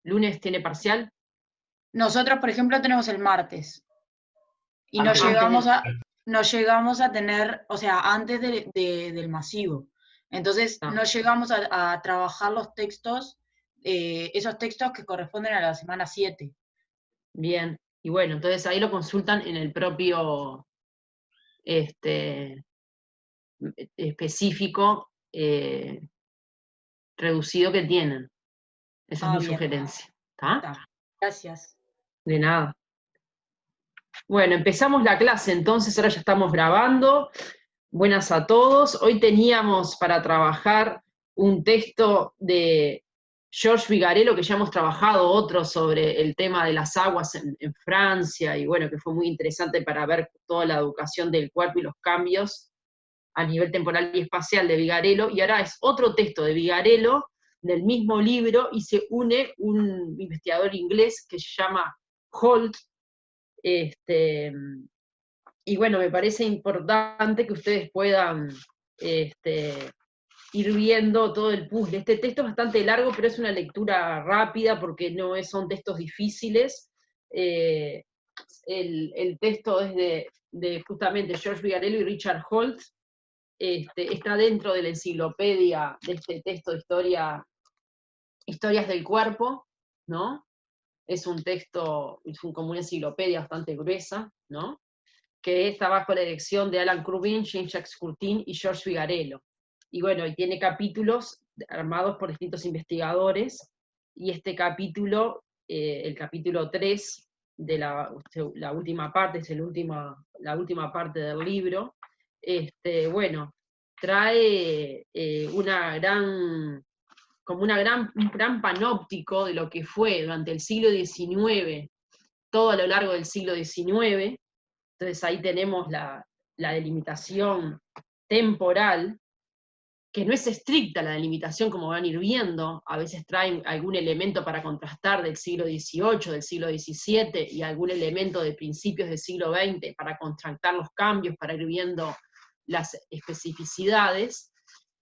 ¿Lunes tiene parcial? Nosotros, por ejemplo, tenemos el martes. Y Ah, no llegamos a tener, o sea, antes del masivo. Entonces, ah, no llegamos a trabajar los textos, esos textos que corresponden a la semana 7. bien. Y bueno, entonces ahí lo consultan en el propio este, específico reducido que tienen. Esa es Ah, mi bien, sugerencia. ¿Está? está. Gracias. De nada. Bueno, empezamos la clase entonces, ahora ya estamos grabando. Buenas a todos. Hoy teníamos para trabajar un texto de Georges Vigarello, que ya hemos trabajado otro sobre el tema de las aguas en Francia, y bueno, que fue muy interesante para ver toda la educación del cuerpo y los cambios a nivel temporal y espacial de Vigarello, y ahora es otro texto de Vigarello, del mismo libro, y se une un investigador inglés que se llama Holt, y bueno, me parece importante que ustedes puedan ir viendo todo el puzzle. Este texto es bastante largo, pero es una lectura rápida porque son textos difíciles. Eh, el texto es de justamente George Vigarello y Richard Holt. Está dentro de la enciclopedia de este texto de historias del cuerpo, ¿no? Es un texto, como una enciclopedia bastante gruesa, ¿no? Que está bajo la dirección de Alan Crubin, Jean-Jacques Courtin y George Vigarello. Y bueno, y tiene capítulos armados por distintos investigadores, y este capítulo, el capítulo 3 de la última parte, la última parte del libro, bueno, trae un gran panóptico de lo que fue durante el siglo XIX, todo a lo largo del siglo XIX. Entonces ahí tenemos la delimitación temporal, que no es estricta la delimitación, como van a ir viendo. A veces traen algún elemento para contrastar del siglo XVIII, del siglo XVII, y algún elemento de principios del siglo XX para contrastar los cambios, para ir viendo las especificidades.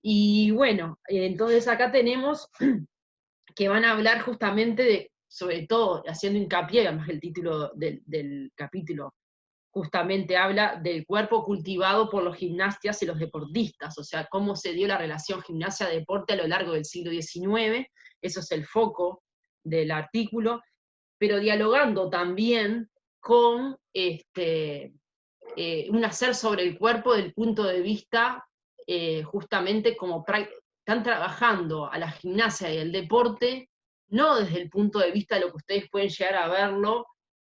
Y bueno, entonces acá tenemos que van a hablar justamente de, sobre todo, haciendo hincapié, además el título del capítulo justamente habla del cuerpo cultivado por los gimnastas y los deportistas, o sea, cómo se dio la relación gimnasia-deporte a lo largo del siglo XIX, eso es el foco del artículo, pero dialogando también con un hacer sobre el cuerpo del punto de vista justamente como están trabajando a la gimnasia y el deporte, no desde el punto de vista de lo que ustedes pueden llegar a verlo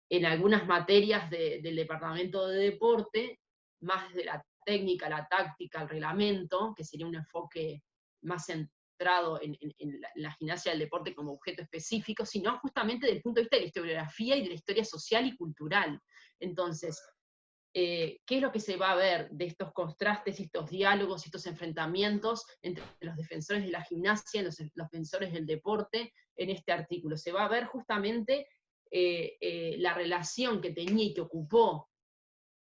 en algunas materias del departamento de deporte, más de la técnica, la táctica, el reglamento, que sería un enfoque más centrado en la gimnasia del deporte como objeto específico, sino justamente desde el punto de vista de la historiografía y de la historia social y cultural. Entonces, ¿qué es lo que se va a ver de estos contrastes, estos diálogos, estos enfrentamientos entre los defensores de la gimnasia y los defensores del deporte en este artículo? Se va a ver justamente la relación que tenía y que ocupó,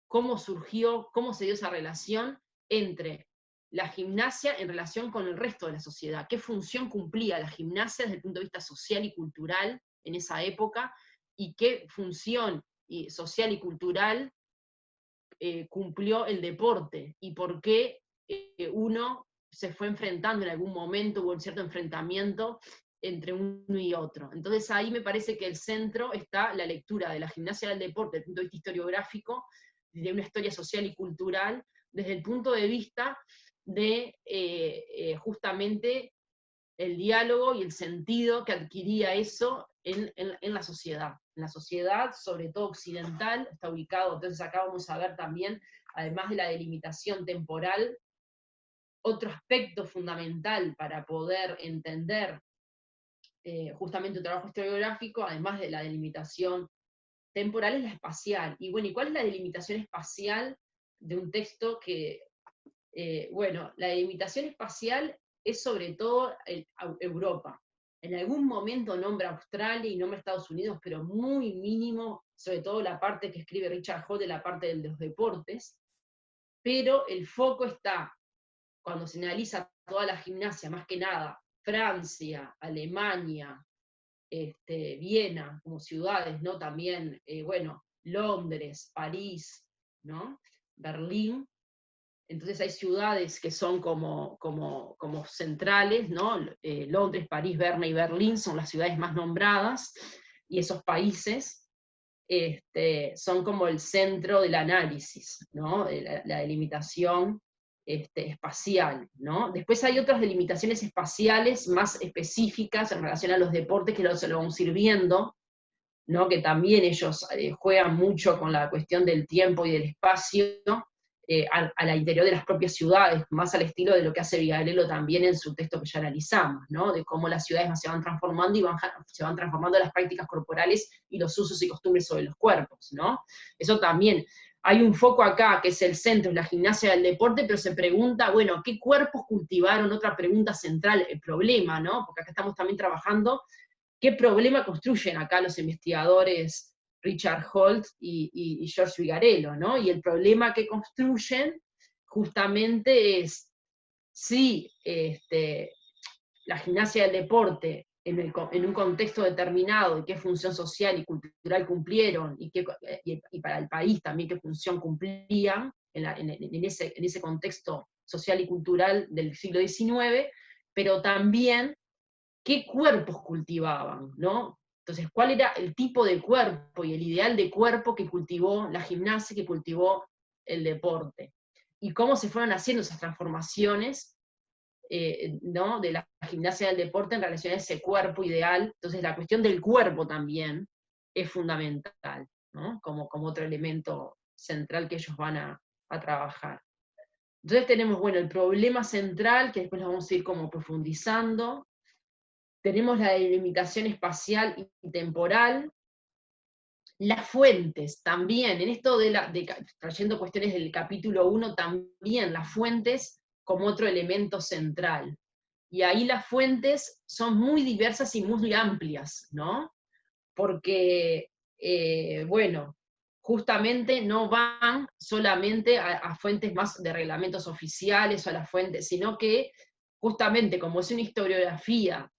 cómo surgió, cómo se dio esa relación entre la gimnasia en relación con el resto de la sociedad, qué función cumplía la gimnasia desde el punto de vista social y cultural en esa época, y qué función social y cultural cumplió el deporte, y por qué uno se fue enfrentando en algún momento, hubo un cierto enfrentamiento entre uno y otro. Entonces ahí me parece que el centro está la lectura de la gimnasia del deporte desde el punto de vista historiográfico, de una historia social y cultural, desde el punto de vista de justamente el diálogo y el sentido que adquiría eso en la sociedad. En la sociedad, sobre todo occidental, está ubicado, entonces acá vamos a ver también, además de la delimitación temporal, otro aspecto fundamental para poder entender justamente un trabajo historiográfico, además de la delimitación temporal, es la espacial. Y bueno, ¿y cuál es la delimitación espacial de un texto que, bueno, la delimitación espacial es sobre todo Europa. En algún momento nombra Australia y nombra Estados Unidos, pero muy mínimo, sobre todo la parte que escribe Richard Holt de la parte de los deportes, pero el foco está, cuando se analiza toda la gimnasia, más que nada, Francia, Alemania, Viena como ciudades, ¿no? También, bueno, Londres, París, ¿no? Berlín. Entonces hay ciudades que son como centrales, ¿no? Londres, París, Berna y Berlín son las ciudades más nombradas, y esos países son como el centro del análisis, ¿no? De la delimitación espacial, ¿no? Después hay otras delimitaciones espaciales más específicas en relación a los deportes que se lo vamos a ir viendo, ¿no? Que también ellos juegan mucho con la cuestión del tiempo y del espacio, al interior de las propias ciudades, más al estilo de lo que hace Vigarello también en su texto que ya analizamos, ¿no? De cómo las ciudades se van transformando y se van transformando las prácticas corporales y los usos y costumbres sobre los cuerpos, ¿no? Eso también. Hay un foco acá, que es el centro, la gimnasia del deporte, pero se pregunta, bueno, ¿qué cuerpos cultivaron? Otra pregunta central, el problema, ¿no? Porque acá estamos también trabajando qué problema construyen acá los investigadores Richard Holt y George Vigarello, ¿no? Y el problema que construyen justamente es si la gimnasia del deporte en un contexto determinado, y qué función social y cultural cumplieron, y para el país también qué función cumplían en ese contexto social y cultural del siglo XIX, pero también qué cuerpos cultivaban, ¿no? Entonces, ¿cuál era el tipo de cuerpo y el ideal de cuerpo que cultivó la gimnasia, que cultivó el deporte? Y cómo se fueron haciendo esas transformaciones, ¿no? De la gimnasia del deporte en relación a ese cuerpo ideal. Entonces, la cuestión del cuerpo también es fundamental, ¿no? Como otro elemento central que ellos van a trabajar. Entonces tenemos, bueno, el problema central, que después lo vamos a ir como profundizando. Tenemos la delimitación espacial y temporal, las fuentes también, en esto trayendo cuestiones del capítulo 1, también las fuentes como otro elemento central. Y ahí las fuentes son muy diversas y muy amplias, ¿no? Porque, bueno, justamente no van solamente a fuentes más de reglamentos oficiales o a las fuentes, sino que justamente como es una historiografía,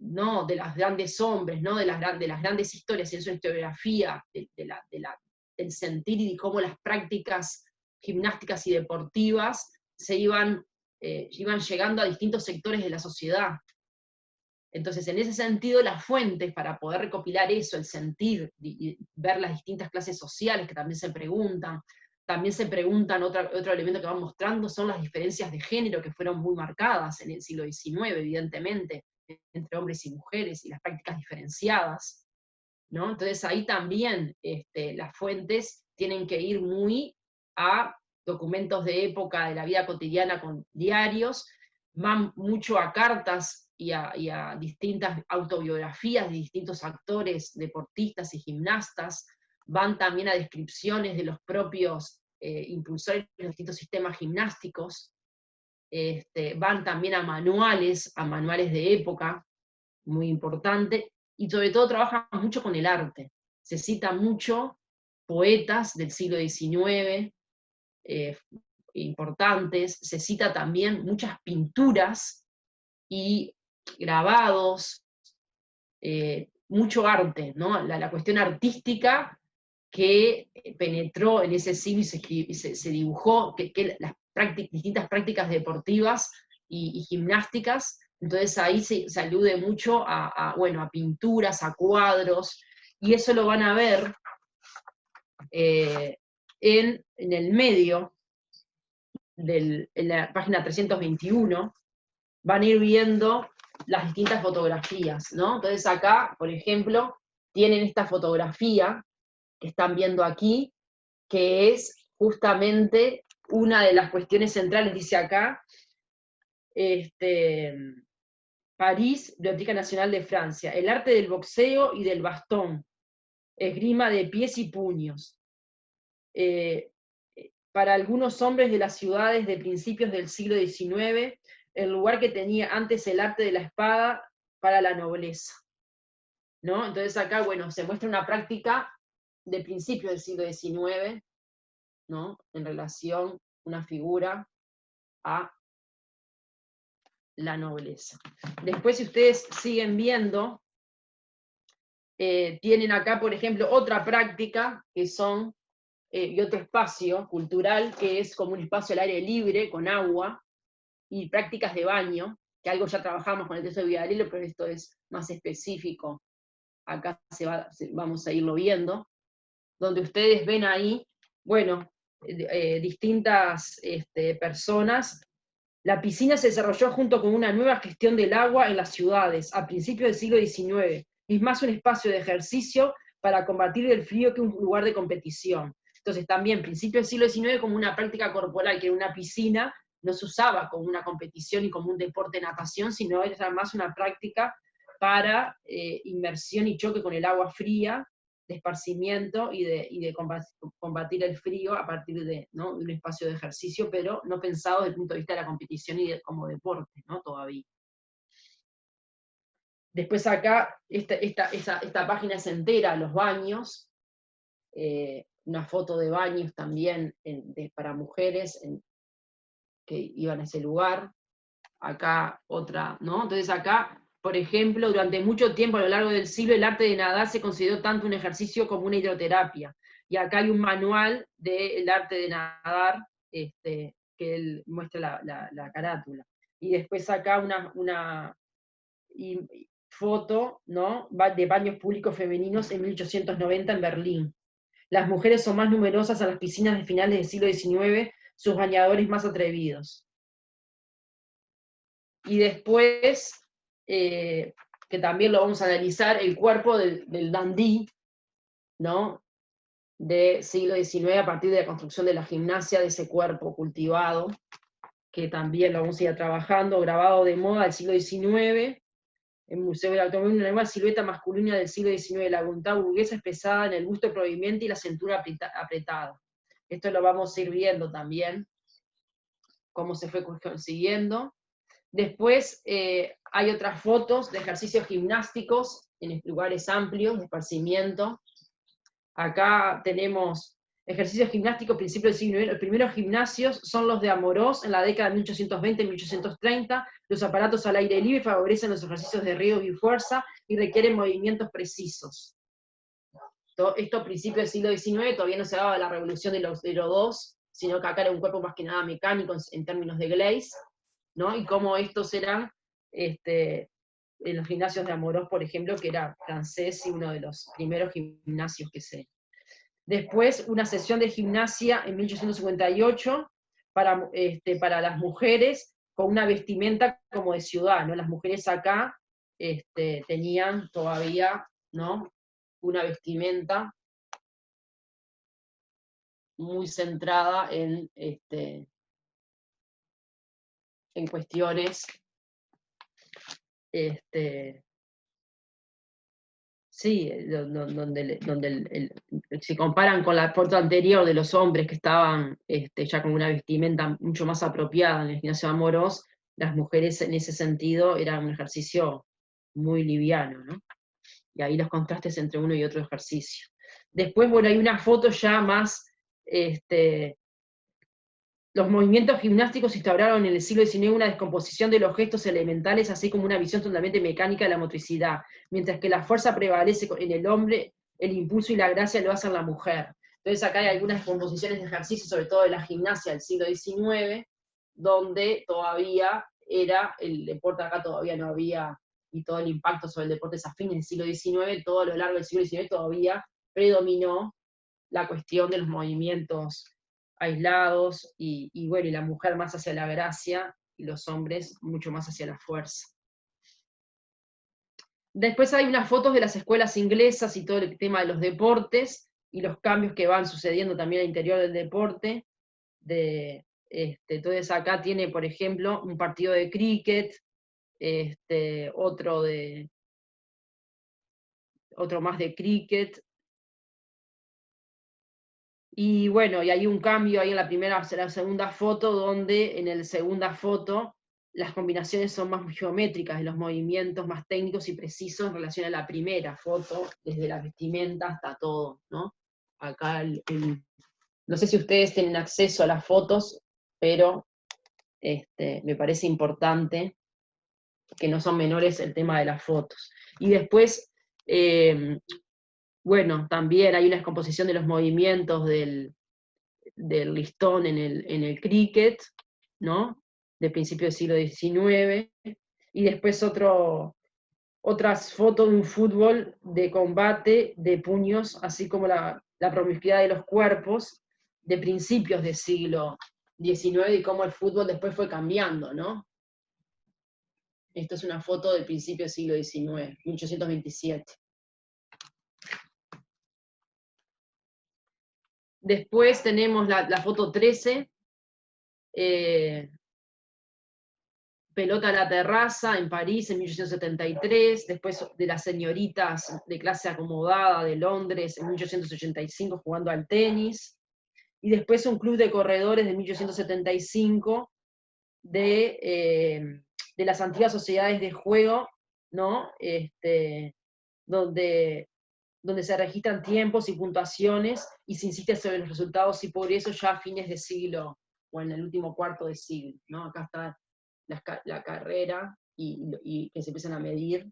¿no? De los grandes hombres, ¿no? De las grandes historias, y es una historiografía del sentir y de cómo las prácticas gimnásticas y deportivas iban llegando a distintos sectores de la sociedad. Entonces, en ese sentido, las fuentes para poder recopilar eso, el sentir, y ver las distintas clases sociales que también se preguntan, otro elemento que van mostrando son las diferencias de género que fueron muy marcadas en el siglo XIX, evidentemente, entre hombres y mujeres, y las prácticas diferenciadas, ¿no? Entonces ahí también las fuentes tienen que ir muy a documentos de época de la vida cotidiana con diarios, van mucho a cartas y a distintas autobiografías de distintos actores, deportistas y gimnastas, van también a descripciones de los propios impulsores de los distintos sistemas gimnásticos, van también a manuales de época, muy importante, y sobre todo trabajan mucho con el arte. Se cita mucho poetas del siglo XIX, importantes, se cita también muchas pinturas y grabados, mucho arte, ¿no? La cuestión artística que penetró en ese siglo y se dibujó, que las distintas prácticas deportivas y gimnásticas. Entonces ahí se alude mucho bueno, a pinturas, a cuadros, y eso lo van a ver en el medio, en la página 321, van a ir viendo las distintas fotografías, ¿no? Entonces acá, por ejemplo, tienen esta fotografía que están viendo aquí, que es justamente una de las cuestiones centrales, dice acá, París, Biblioteca Nacional de Francia, el arte del boxeo y del bastón, esgrima de pies y puños. Para algunos hombres de las ciudades de principios del siglo XIX, el lugar que tenía antes el arte de la espada para la nobleza, ¿no? Entonces acá, bueno, se muestra una práctica de principios del siglo XIX, ¿no? En relación, una figura a la nobleza. Después, si ustedes siguen viendo, tienen acá, por ejemplo, otra práctica, que son, y otro espacio cultural, que es como un espacio al aire libre, con agua, y prácticas de baño, que algo ya trabajamos con el texto de Vidarello, pero esto es más específico, acá vamos a irlo viendo, donde ustedes ven ahí, bueno, distintas personas. La piscina se desarrolló junto con una nueva gestión del agua en las ciudades a principios del siglo XIX. Es más un espacio de ejercicio para combatir el frío que un lugar de competición. Entonces también, principios del siglo XIX, como una práctica corporal, que era una piscina, no se usaba como una competición y como un deporte de natación, sino era más una práctica para inmersión y choque con el agua fría, de esparcimiento y de combatir el frío a partir de, ¿no?, de un espacio de ejercicio, pero no pensado desde el punto de vista de la competición y como deporte, ¿no?, todavía. Después acá, esta página es entera, los baños, una foto de baños también para mujeres que iban a ese lugar. Acá otra, ¿no? Entonces acá, por ejemplo, durante mucho tiempo a lo largo del siglo, el arte de nadar se consideró tanto un ejercicio como una hidroterapia. Y acá hay un manual del arte de nadar, que él muestra la carátula. Y después acá una foto, ¿no?, de baños públicos femeninos en 1890 en Berlín. Las mujeres son más numerosas a las piscinas de finales del siglo XIX, sus bañadores más atrevidos. Y después, que también lo vamos a analizar, el cuerpo del dandy, ¿no?, del siglo XIX, a partir de la construcción de la gimnasia, de ese cuerpo cultivado, que también lo vamos a ir trabajando, grabado de moda del siglo XIX, el Museo del Automóvil, una nueva silueta masculina del siglo XIX, la voluntad burguesa expresada en el busto prominente y la cintura apretada. Esto lo vamos a ir viendo también, cómo se fue consiguiendo. Después hay otras fotos de ejercicios gimnásticos en lugares amplios, de esparcimiento. Acá tenemos ejercicios gimnásticos, principios del siglo XIX. Los primeros gimnasios son los de Amorós en la década de 1820 y 1830. Los aparatos al aire libre favorecen los ejercicios de riesgo y fuerza y requieren movimientos precisos. Esto a principios del siglo XIX todavía no se daba la revolución de los 02, sino que acá era un cuerpo más que nada mecánico en términos de Gleis, ¿no? Y cómo estos eran en los gimnasios de Amorós, por ejemplo, que era francés y uno de los primeros gimnasios que se... Después, una sesión de gimnasia en 1858 para las mujeres, con una vestimenta como de ciudad, ¿no? Las mujeres acá tenían todavía, ¿no?, una vestimenta muy centrada en cuestiones, sí, donde se comparan con la foto anterior de los hombres que estaban ya con una vestimenta mucho más apropiada en el gimnasio de Amorós, las mujeres en ese sentido eran un ejercicio muy liviano, ¿no? Y ahí los contrastes entre uno y otro ejercicio. Después, bueno, hay una foto ya más, los movimientos gimnásticos instauraron en el siglo XIX una descomposición de los gestos elementales, así como una visión totalmente mecánica de la motricidad, mientras que la fuerza prevalece en el hombre, el impulso y la gracia lo hacen la mujer. Entonces acá hay algunas composiciones de ejercicio, sobre todo de la gimnasia del siglo XIX, donde todavía era, el deporte acá todavía no había, y todo el impacto sobre el deporte es a fines del siglo XIX, todo a lo largo del siglo XIX todavía predominó la cuestión de los movimientos aislados, y bueno, y la mujer más hacia la gracia, y los hombres mucho más hacia la fuerza. Después hay unas fotos de las escuelas inglesas y todo el tema de los deportes, y los cambios que van sucediendo también al interior del deporte. Entonces acá tiene, por ejemplo, un partido de cricket, otro más de cricket. Y bueno, y hay un cambio ahí en la segunda foto, donde en la segunda foto las combinaciones son más geométricas, y los movimientos más técnicos y precisos en relación a la primera foto, desde la vestimenta hasta todo, ¿no? Acá no sé si ustedes tienen acceso a las fotos, pero me parece importante, que no son menores el tema de las fotos. Y después, Bueno, también hay una descomposición de los movimientos del listón en el cricket, ¿no? De principio del siglo XIX, y después otras fotos de un fútbol de combate de puños, así como la promiscuidad de los cuerpos de principios del siglo XIX y cómo el fútbol después fue cambiando, ¿no? Esto es una foto del principio del siglo XIX, 1827. Después tenemos la foto 13, Pelota a la terraza en París en 1873, después de las señoritas de clase acomodada de Londres en 1885 jugando al tenis, y después un club de corredores de 1875 de las antiguas sociedades de juego, ¿no? Donde se registran tiempos y puntuaciones y se insiste sobre los resultados, y por eso ya a fines de siglo, o en el último cuarto de siglo, ¿no? Acá está la carrera y que se empiezan a medir.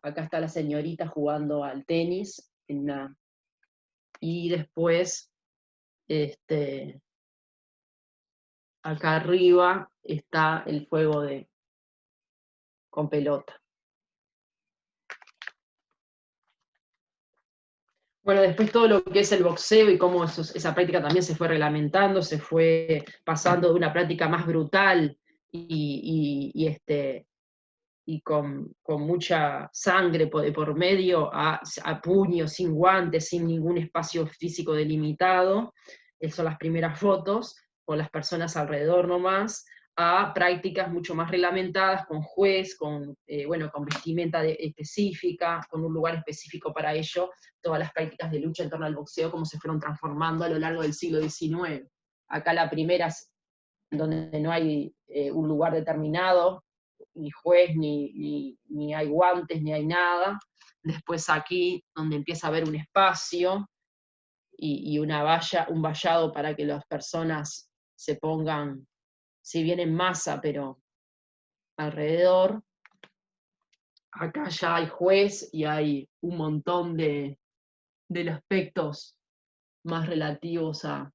Acá está la señorita jugando al tenis, y después, acá arriba está el juego con pelota. Bueno, después todo lo que es el boxeo y cómo esa práctica también se fue reglamentando, se fue pasando de una práctica más brutal y con mucha sangre por medio a puños, sin guantes, sin ningún espacio físico delimitado. Esas son las primeras fotos, con las personas alrededor nomás, a prácticas mucho más reglamentadas, con juez, con vestimenta específica, con un lugar específico para ello, todas las prácticas de lucha en torno al boxeo, como se fueron transformando a lo largo del siglo XIX. Acá la primera es donde no hay un lugar determinado, ni juez, ni hay guantes, ni hay nada. Después aquí, donde empieza a haber un espacio y un vallado para que las personas se pongan, si bien en masa, pero alrededor. Acá ya hay juez y hay un montón de aspectos más relativos a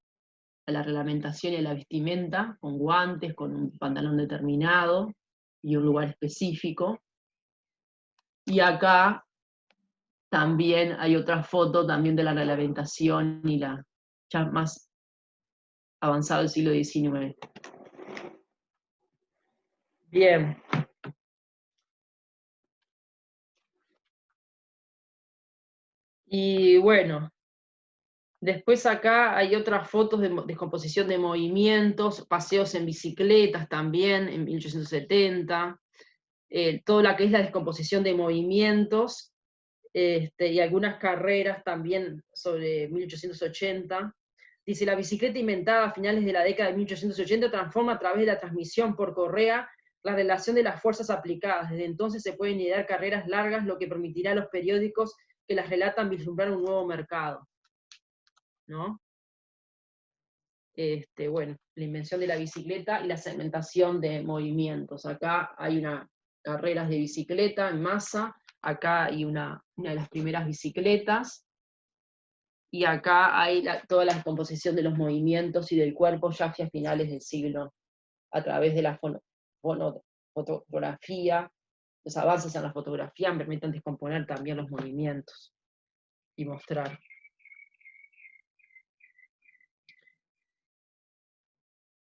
la reglamentación y a la vestimenta, con guantes, con un pantalón determinado y un lugar específico. Y acá también hay otra foto también de la reglamentación y ya más avanzado del siglo XIX. Bien. Y bueno, después acá hay otras fotos de descomposición de movimientos, paseos en bicicletas también, en 1870, toda la que es la descomposición de movimientos, y algunas carreras también sobre 1880. Dice, la bicicleta inventada a finales de la década de 1880 transforma a través de la transmisión por correa la relación de las fuerzas aplicadas. Desde entonces se pueden idear carreras largas, lo que permitirá a los periódicos que las relatan vislumbrar un nuevo mercado, ¿no? Bueno, la invención de la bicicleta y la segmentación de movimientos. Acá hay carreras de bicicleta en masa, acá hay una de las primeras bicicletas, y acá hay toda la composición de los movimientos y del cuerpo ya hacia finales del siglo, a través de la fotografía. Los avances en la fotografía permiten descomponer también los movimientos y mostrar.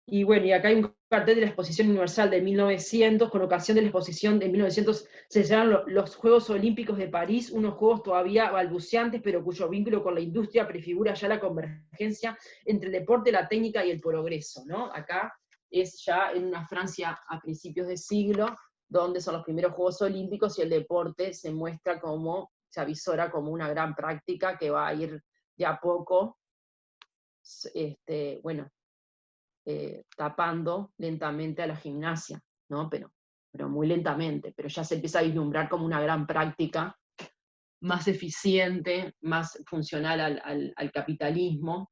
Y bueno, y acá hay un cartel de la Exposición Universal de 1900, con ocasión de la exposición de 1900 se celebraron los Juegos Olímpicos de París, unos juegos todavía balbuceantes, pero cuyo vínculo con la industria prefigura ya la convergencia entre el deporte, la técnica y el progreso, ¿no? Acá es ya en una Francia a principios de siglo, donde son los primeros Juegos Olímpicos y el deporte se muestra se avisora como una gran práctica que va a ir de a poco, tapando lentamente a la gimnasia, ¿no? Pero muy lentamente, pero ya se empieza a vislumbrar como una gran práctica, más eficiente, más funcional al capitalismo,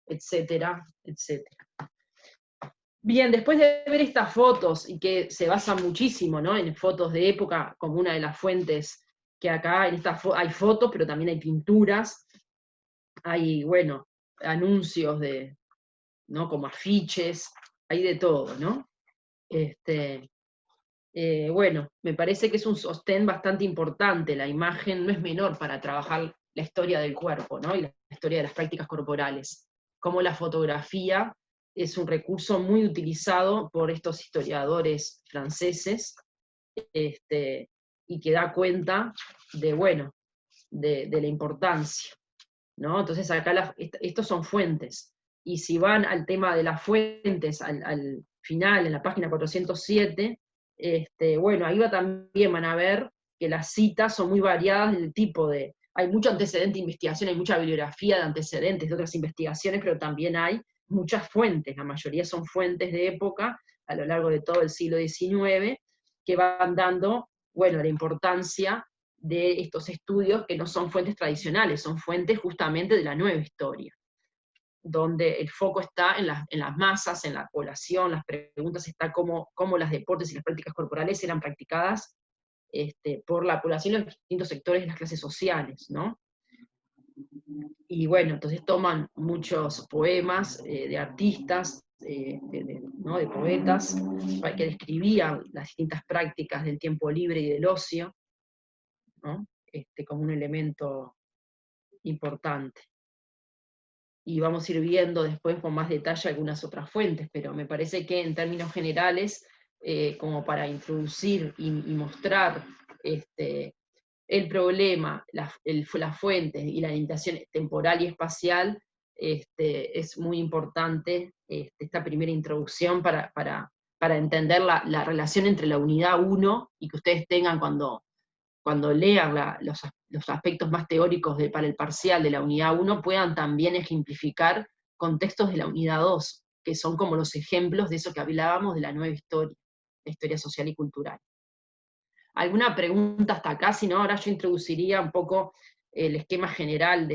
etcétera, etcétera. Bien, después de ver estas fotos, y que se basan muchísimo, ¿no?, en fotos de época como una de las fuentes que acá en esta hay fotos, pero también hay pinturas, hay, bueno, anuncios ¿no? Como afiches, hay de todo, ¿no? Bueno, me parece que es un sostén bastante importante, la imagen no es menor para trabajar la historia del cuerpo, ¿no? Y la historia de las prácticas corporales. Como la fotografía es un recurso muy utilizado por estos historiadores franceses, y que da cuenta de, bueno, de la importancia, ¿no? Entonces acá estos son fuentes, y si van al tema de las fuentes, al final, en la página 407, bueno, ahí también van a ver que las citas son muy variadas del tipo de, hay mucho antecedente de investigación, hay mucha bibliografía de antecedentes de otras investigaciones, pero también hay muchas fuentes, la mayoría son fuentes de época, a lo largo de todo el siglo XIX, que van dando, bueno, la importancia de estos estudios que no son fuentes tradicionales, son fuentes justamente de la nueva historia, donde el foco está en las masas, en la población, las preguntas están cómo las deportes y las prácticas corporales eran practicadas por la población en los distintos sectores de las clases sociales, ¿no? Y bueno, entonces toman muchos poemas de artistas, ¿no? De poetas, que describían las distintas prácticas del tiempo libre y del ocio, ¿no? Como un elemento importante. Y vamos a ir viendo después con más detalle algunas otras fuentes, pero me parece que en términos generales, como para introducir y mostrar el problema, las fuentes y la limitación temporal y espacial, es muy importante esta primera introducción para entender la relación entre la unidad 1 y que ustedes tengan cuando lean los aspectos más teóricos para el parcial de la unidad 1, puedan también ejemplificar contextos de la unidad 2, que son como los ejemplos de eso que hablábamos de la nueva historia, la historia social y cultural. ¿Alguna pregunta hasta acá? Si no, ahora yo introduciría un poco el esquema general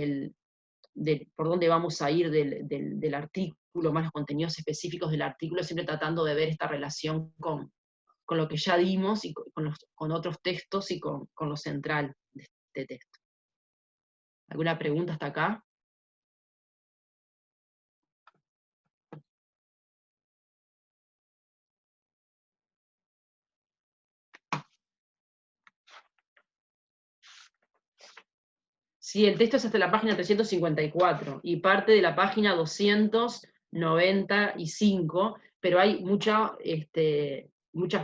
por dónde vamos a ir del artículo, más los contenidos específicos del artículo, siempre tratando de ver esta relación con lo que ya dimos y con otros textos y con lo central de este texto. ¿Alguna pregunta hasta acá? Sí, el texto es hasta la página 354 y parte de la página 295, pero hay muchas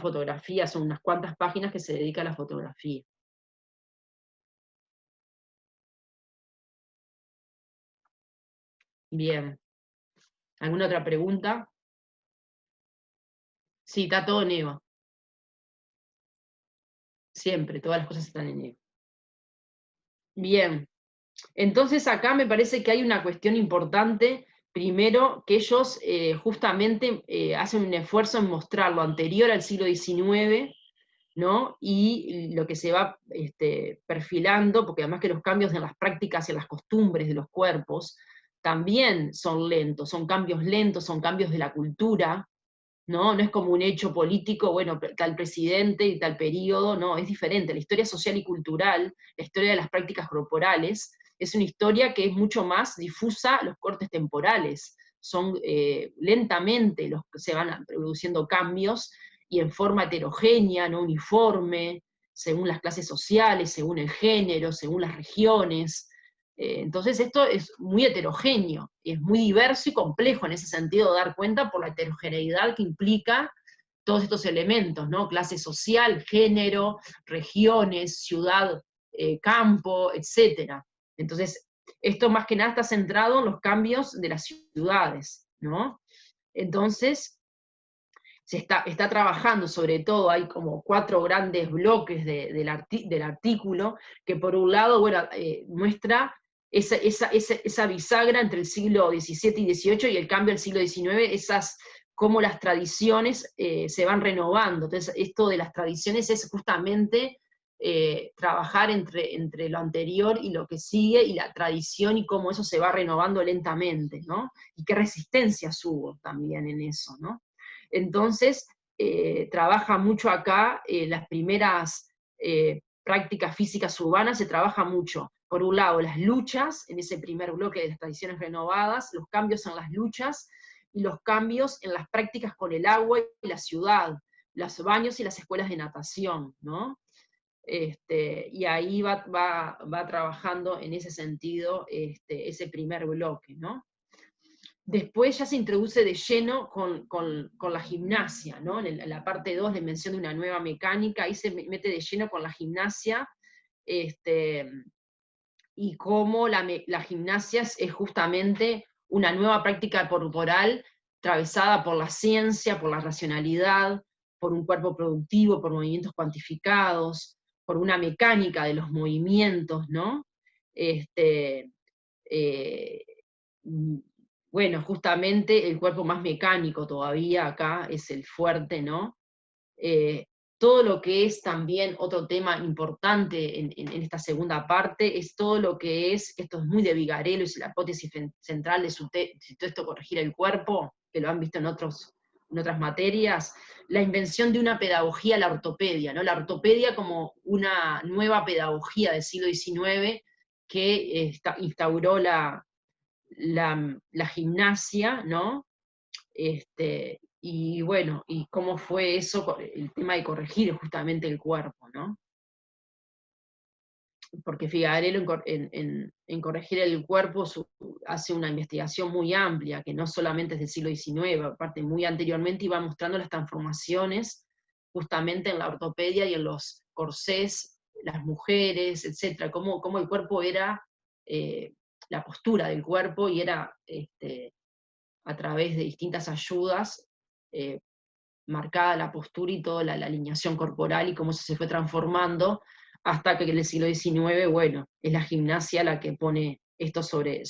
fotografías, son unas cuantas páginas que se dedican a la fotografía. Bien. ¿Alguna otra pregunta? Sí, está todo en EVA. Siempre, todas las cosas están en EVA. Bien. Entonces acá me parece que hay una cuestión importante, primero, que ellos justamente hacen un esfuerzo en mostrar lo anterior al siglo XIX, ¿no? Y lo que se va perfilando, porque además que los cambios en las prácticas y en las costumbres de los cuerpos también son lentos, son cambios lentos, son cambios de la cultura, ¿no? No es como un hecho político, bueno, tal presidente y tal periodo, no, es diferente. La historia social y cultural, la historia de las prácticas corporales, es una historia que es mucho más difusa los cortes temporales. Son lentamente los que se van produciendo cambios y en forma heterogénea, no uniforme, según las clases sociales, según el género, según las regiones. Entonces esto es muy heterogéneo, y es muy diverso y complejo en ese sentido de dar cuenta por la heterogeneidad que implica todos estos elementos, ¿no? Clase social, género, regiones, ciudad, campo, etc. Entonces, esto más que nada está centrado en los cambios de las ciudades, ¿no? Entonces, se está trabajando sobre todo, hay como 4 grandes bloques del artículo, que por un lado, bueno, muestra esa bisagra entre el siglo XVII y XVIII y el cambio al siglo XIX, cómo las tradiciones se van renovando. Entonces, esto de las tradiciones es justamente trabajar entre lo anterior y lo que sigue, y la tradición, y cómo eso se va renovando lentamente, ¿no? Y qué resistencias hubo también en eso, ¿no? Entonces, trabaja mucho acá las primeras prácticas físicas urbanas se trabaja mucho. Por un lado, las luchas, en ese primer bloque de las tradiciones renovadas, los cambios en las luchas y los cambios en las prácticas con el agua y la ciudad, los baños y las escuelas de natación, ¿no? Y ahí va trabajando en ese sentido ese primer bloque, ¿no? Después ya se introduce de lleno con la gimnasia, ¿no? En la parte 2 de mención de una nueva mecánica, ahí se mete de lleno con la gimnasia, y cómo la gimnasia es justamente una nueva práctica corporal atravesada por la ciencia, por la racionalidad, por un cuerpo productivo, por movimientos cuantificados, por una mecánica de los movimientos, ¿no? Este, eh, bueno, justamente el cuerpo más mecánico todavía acá es el fuerte, ¿no? Todo lo que es también otro tema importante en esta segunda parte, es todo lo que es, esto es muy de Vigarello, es la hipótesis central de su texto Corregir el Cuerpo, que lo han visto en otras materias, la invención de una pedagogía, la ortopedia, ¿no? La ortopedia como una nueva pedagogía del siglo XIX que instauró la gimnasia, ¿no? Y bueno, y cómo fue eso, el tema de corregir justamente el cuerpo, ¿no? Porque Figarello en corregir el cuerpo hace una investigación muy amplia, que no solamente es del siglo XIX, aparte muy anteriormente iba mostrando las transformaciones justamente en la ortopedia y en los corsés, las mujeres, etcétera, cómo el cuerpo era, la postura del cuerpo, y era a través de distintas ayudas, eh, marcada la postura y toda la alineación corporal, y cómo eso se fue transformando, hasta que en el siglo XIX, bueno, es la gimnasia la que pone esto sobre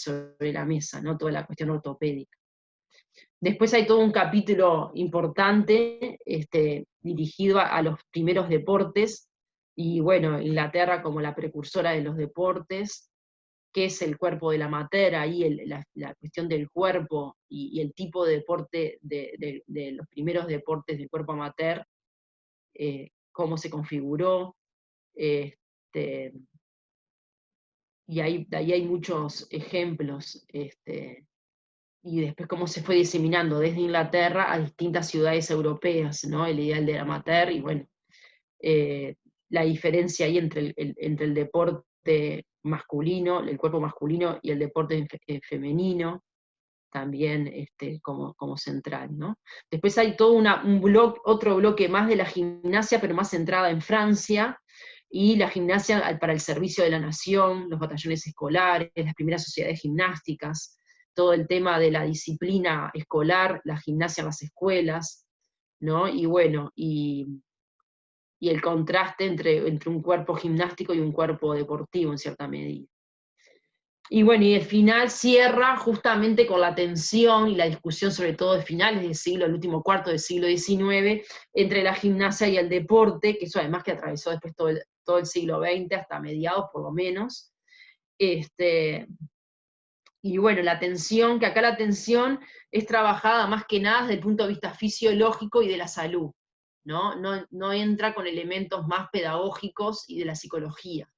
la mesa, ¿no? Toda la cuestión ortopédica. Después hay todo un capítulo importante dirigido a los primeros deportes, y bueno, Inglaterra como la precursora de los deportes, qué es el cuerpo del amateur, ahí la cuestión del cuerpo y el tipo de deporte, de los primeros deportes del cuerpo amateur, cómo se configuró, este, y de ahí hay muchos ejemplos, y después cómo se fue diseminando desde Inglaterra a distintas ciudades europeas, ¿no? El ideal del amateur, y bueno, la diferencia ahí entre el deporte masculino, el cuerpo masculino, y el deporte femenino, también como central, ¿no? Después hay todo otro bloque más de la gimnasia, pero más centrada en Francia, y la gimnasia para el servicio de la nación, los batallones escolares, las primeras sociedades gimnásticas, todo el tema de la disciplina escolar, la gimnasia en las escuelas, ¿no? Y bueno, y el contraste entre un cuerpo gimnástico y un cuerpo deportivo en cierta medida. Y bueno, y el final cierra justamente con la tensión y la discusión, sobre todo de finales del siglo, el último cuarto del siglo XIX, entre la gimnasia y el deporte, que eso además que atravesó después todo el siglo XX, hasta mediados por lo menos. Y bueno, que acá la tensión es trabajada más que nada desde el punto de vista fisiológico y de la salud, ¿no? No entra con elementos más pedagógicos y de la psicología.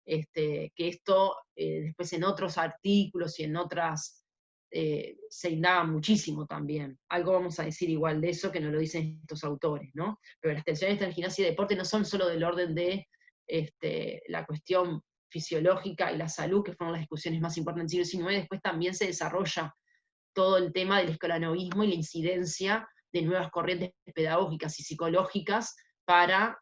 Que esto después en otros artículos y en otras se indaga muchísimo también. Algo vamos a decir igual de eso, que no lo dicen estos autores, ¿no? Pero las tensiones entre gimnasia y deporte no son solo del orden de la cuestión fisiológica y la salud, que fueron las discusiones más importantes del siglo XIX, después también se desarrolla todo el tema del escolanoísmo y la incidencia de nuevas corrientes pedagógicas y psicológicas para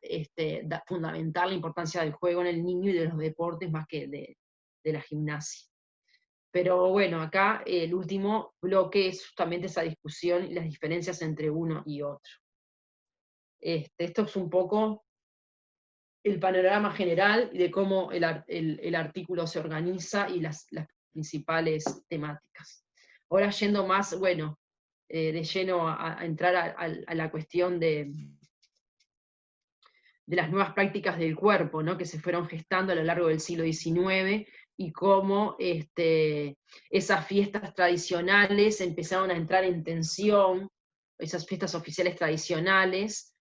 fundamentar la importancia del juego en el niño y de los deportes más que de la gimnasia. Pero bueno, acá el último bloque es justamente esa discusión y las diferencias entre uno y otro. Esto es un poco el panorama general de cómo el artículo se organiza y las principales temáticas. Ahora yendo más, bueno, de lleno a entrar a la cuestión de las nuevas prácticas del cuerpo, ¿no? Que se fueron gestando a lo largo del siglo XIX, y cómo esas fiestas tradicionales empezaron a entrar en tensión, esas fiestas oficiales tradicionales,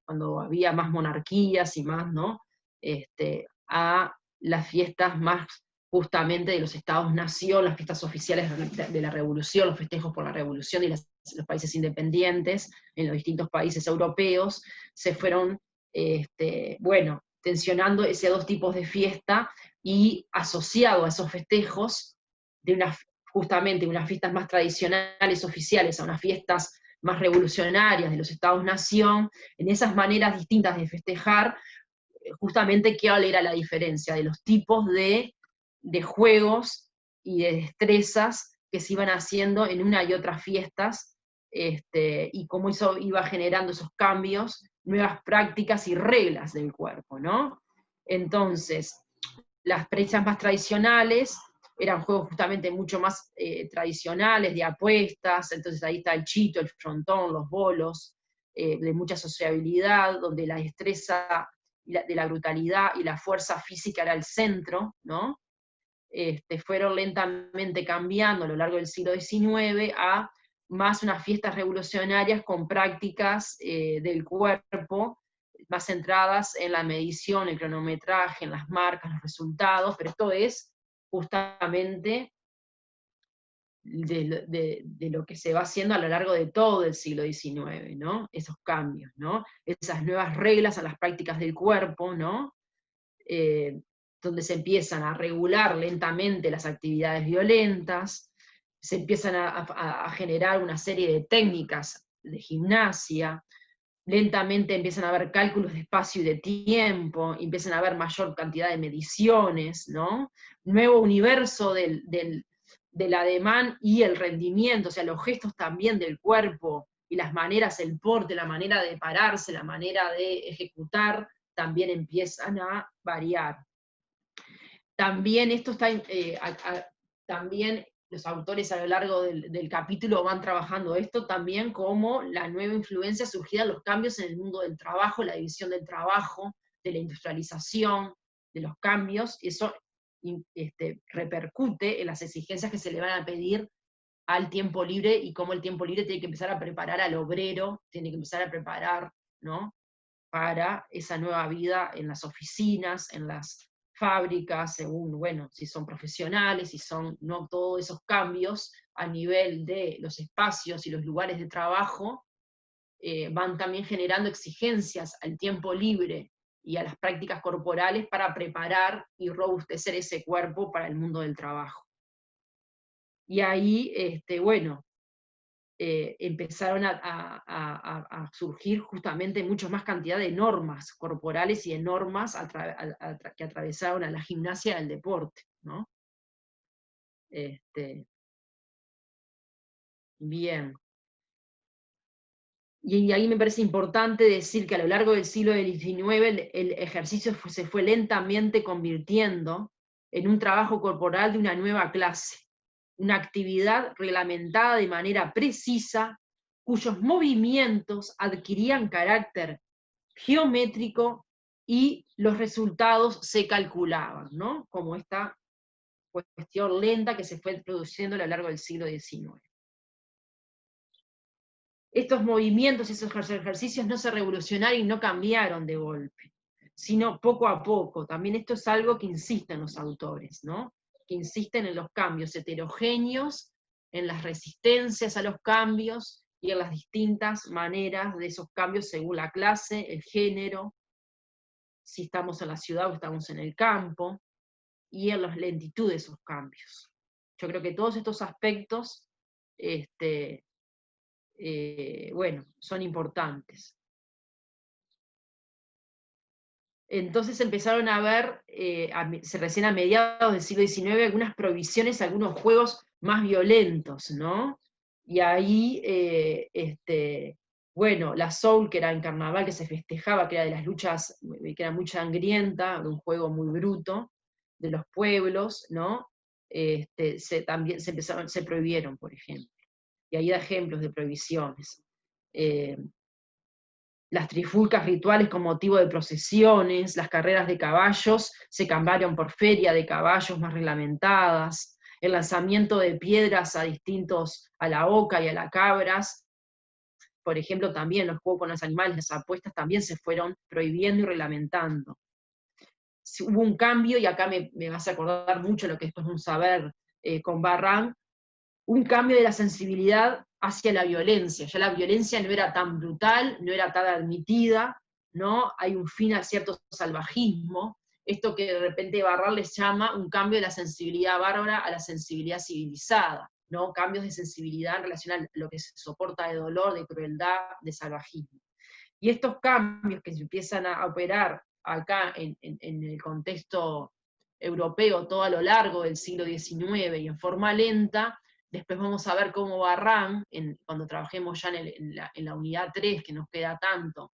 cuando había más monarquías y más, ¿no? A las fiestas más justamente de los estados-nación, las fiestas oficiales de la revolución, los festejos por la revolución y los países independientes en los distintos países europeos, se fueron, bueno, tensionando esos dos tipos de fiesta, y asociado a esos festejos, justamente unas fiestas más tradicionales, oficiales, a unas fiestas más revolucionarias de los estados-nación, en esas maneras distintas de festejar, justamente cuál era la diferencia de los tipos de juegos y de destrezas que se iban haciendo en una y otras fiestas, y cómo eso iba generando esos cambios, nuevas prácticas y reglas del cuerpo, ¿no? Entonces, las prensas más tradicionales eran juegos justamente mucho más tradicionales, de apuestas, entonces ahí está el chito, el frontón, los bolos, de mucha sociabilidad, donde la destreza de la brutalidad y la fuerza física era el centro, ¿no? Fueron lentamente cambiando a lo largo del siglo XIX a más unas fiestas revolucionarias con prácticas del cuerpo, más centradas en la medición, el cronometraje, en las marcas, los resultados, pero esto es justamente de lo que se va haciendo a lo largo de todo el siglo XIX, ¿no? Esos cambios, ¿no? Esas nuevas reglas a las prácticas del cuerpo, ¿no? Donde se empiezan a regular lentamente las actividades violentas, se empiezan a generar una serie de técnicas de gimnasia, lentamente empiezan a haber cálculos de espacio y de tiempo, empiezan a haber mayor cantidad de mediciones, ¿no? Nuevo universo del ademán y el rendimiento, o sea, los gestos también del cuerpo, y las maneras, el porte, la manera de pararse, la manera de ejecutar, también empiezan a variar. También esto está, también los autores a lo largo del capítulo van trabajando esto también como la nueva influencia surgida de los cambios en el mundo del trabajo, la división del trabajo, de la industrialización, de los cambios, y eso repercute en las exigencias que se le van a pedir al tiempo libre, y cómo el tiempo libre tiene que empezar a preparar al obrero, tiene que empezar a preparar, ¿no?, para esa nueva vida en las oficinas, en las fábricas, según, bueno, si son profesionales, si son, no, todos esos cambios a nivel de los espacios y los lugares de trabajo, van también generando exigencias al tiempo libre y a las prácticas corporales para preparar y robustecer ese cuerpo para el mundo del trabajo. Y ahí, bueno, empezaron a surgir justamente mucho más cantidad de normas corporales y de normas que atravesaron a la gimnasia del deporte, ¿no? Bien. Y ahí me parece importante decir que a lo largo del siglo XIX el ejercicio se fue lentamente convirtiendo en un trabajo corporal de una nueva clase, una actividad reglamentada de manera precisa, cuyos movimientos adquirían carácter geométrico y los resultados se calculaban, ¿no? Como esta cuestión lenta que se fue produciendo a lo largo del siglo XIX. Estos movimientos, esos ejercicios no se revolucionaron y no cambiaron de golpe, sino poco a poco. También esto es algo que insisten los autores, ¿no? Que insisten en los cambios heterogéneos, en las resistencias a los cambios y en las distintas maneras de esos cambios según la clase, el género, si estamos en la ciudad o estamos en el campo, y en la lentitud de esos cambios. Yo creo que todos estos aspectos, bueno, son importantes. Entonces empezaron a ver, recién a mediados del siglo XIX, algunas prohibiciones, algunos juegos más violentos, ¿no? Y ahí, bueno, la soul, que era en carnaval, que se festejaba, que era de las luchas, que era muy sangrienta, de un juego muy bruto, de los pueblos, ¿no? También se prohibieron, por ejemplo. Y ahí da ejemplos de prohibiciones. Las trifulcas rituales con motivo de procesiones, las carreras de caballos se cambiaron por feria de caballos más reglamentadas, el lanzamiento de piedras a la oca y a las cabras, por ejemplo, también los juegos con los animales, las apuestas también se fueron prohibiendo y reglamentando. Hubo un cambio, y acá me vas a acordar mucho lo que después vamos a ver con Barran, un cambio de la sensibilidad hacia la violencia. Ya la violencia no era tan brutal, no era tan admitida, ¿no? Hay un fin a cierto salvajismo, esto que de repente Barran les llama un cambio de la sensibilidad bárbara a la sensibilidad civilizada, ¿no? Cambios de sensibilidad en relación a lo que se soporta de dolor, de crueldad, de salvajismo. Y estos cambios que se empiezan a operar acá en el contexto europeo todo a lo largo del siglo XIX y en forma lenta, después vamos a ver cómo Barran, cuando trabajemos ya en la unidad 3, que nos queda tanto,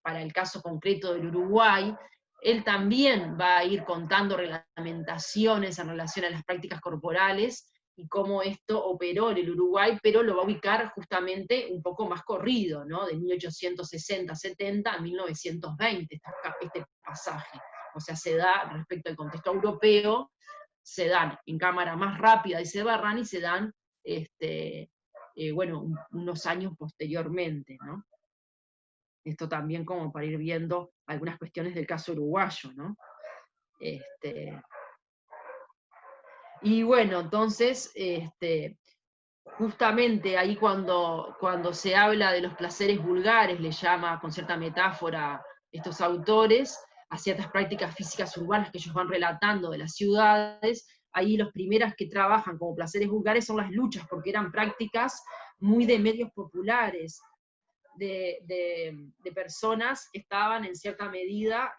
para el caso concreto del Uruguay, él también va a ir contando reglamentaciones en relación a las prácticas corporales y cómo esto operó en el Uruguay, pero lo va a ubicar justamente un poco más corrido, ¿no? De 1860-70 a 1920, este pasaje. O sea, se da respecto al contexto europeo, se dan en cámara más rápida, dice Barran, y se dan bueno, unos años posteriormente, ¿no? Esto también como para ir viendo algunas cuestiones del caso uruguayo, ¿no? Y bueno, entonces, justamente ahí cuando se habla de los placeres vulgares, le llama con cierta metáfora estos autores, a ciertas prácticas físicas urbanas que ellos van relatando de las ciudades, ahí los primeras que trabajan como placeres vulgares son las luchas, porque eran prácticas muy de medios populares, de personas que estaban en cierta medida,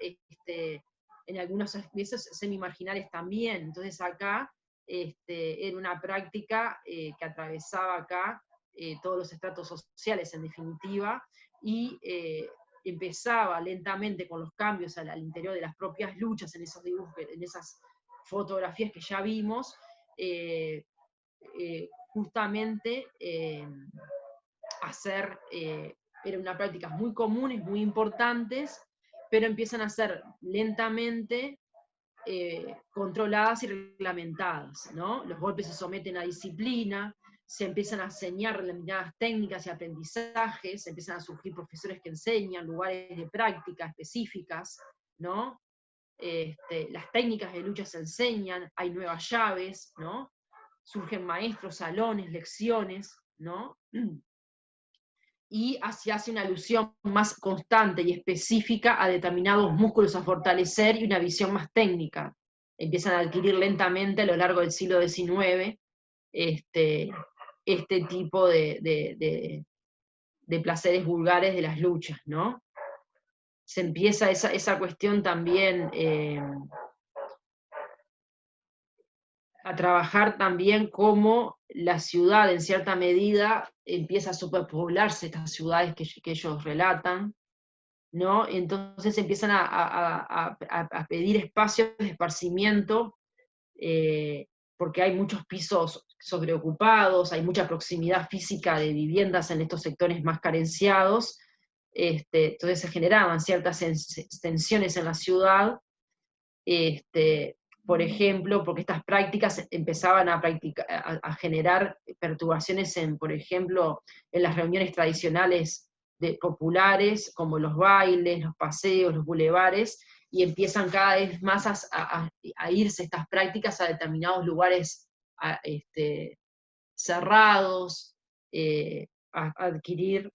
en algunos aspectos semi-marginales también. Entonces acá era una práctica que atravesaba acá todos los estratos sociales en definitiva, y empezaba lentamente con los cambios al interior de las propias luchas, en esos dibujos, en esas fotografías que ya vimos, justamente hacer, eran unas prácticas muy comunes, muy importantes, pero empiezan a ser lentamente controladas y reglamentadas, ¿no? Los golpes se someten a disciplina, se empiezan a enseñar determinadas técnicas y aprendizajes, empiezan a surgir profesores que enseñan, lugares de práctica específicas, ¿no? Las técnicas de lucha se enseñan, hay nuevas llaves, ¿no? Surgen maestros, salones, lecciones, ¿no? Y se hace una alusión más constante y específica a determinados músculos a fortalecer y una visión más técnica. Empiezan a adquirir lentamente a lo largo del siglo XIX este tipo de placeres vulgares de las luchas, ¿no? Se empieza esa cuestión también a trabajar también cómo la ciudad, en cierta medida, empieza a superpoblarse estas ciudades que ellos relatan, ¿no? Entonces empiezan a pedir espacios de esparcimiento, porque hay muchos pisos sobreocupados, hay mucha proximidad física de viviendas en estos sectores más carenciados, entonces se generaban ciertas tensiones en la ciudad, por ejemplo, porque estas prácticas empezaban a generar perturbaciones por ejemplo, en las reuniones tradicionales populares, como los bailes, los paseos, los bulevares, y empiezan cada vez más a irse estas prácticas a determinados lugares cerrados, a adquirir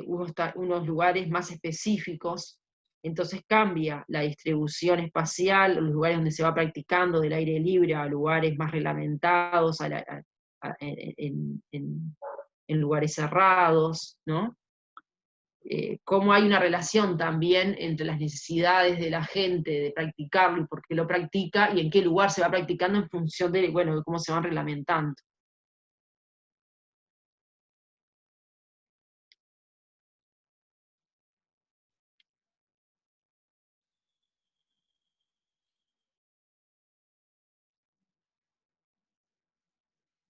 unos lugares más específicos. Entonces cambia la distribución espacial, los lugares donde se va practicando del aire libre a lugares más reglamentados, en lugares cerrados, ¿no? Cómo hay una relación también entre las necesidades de la gente de practicarlo y por qué lo practica, y en qué lugar se va practicando en función de cómo se van reglamentando.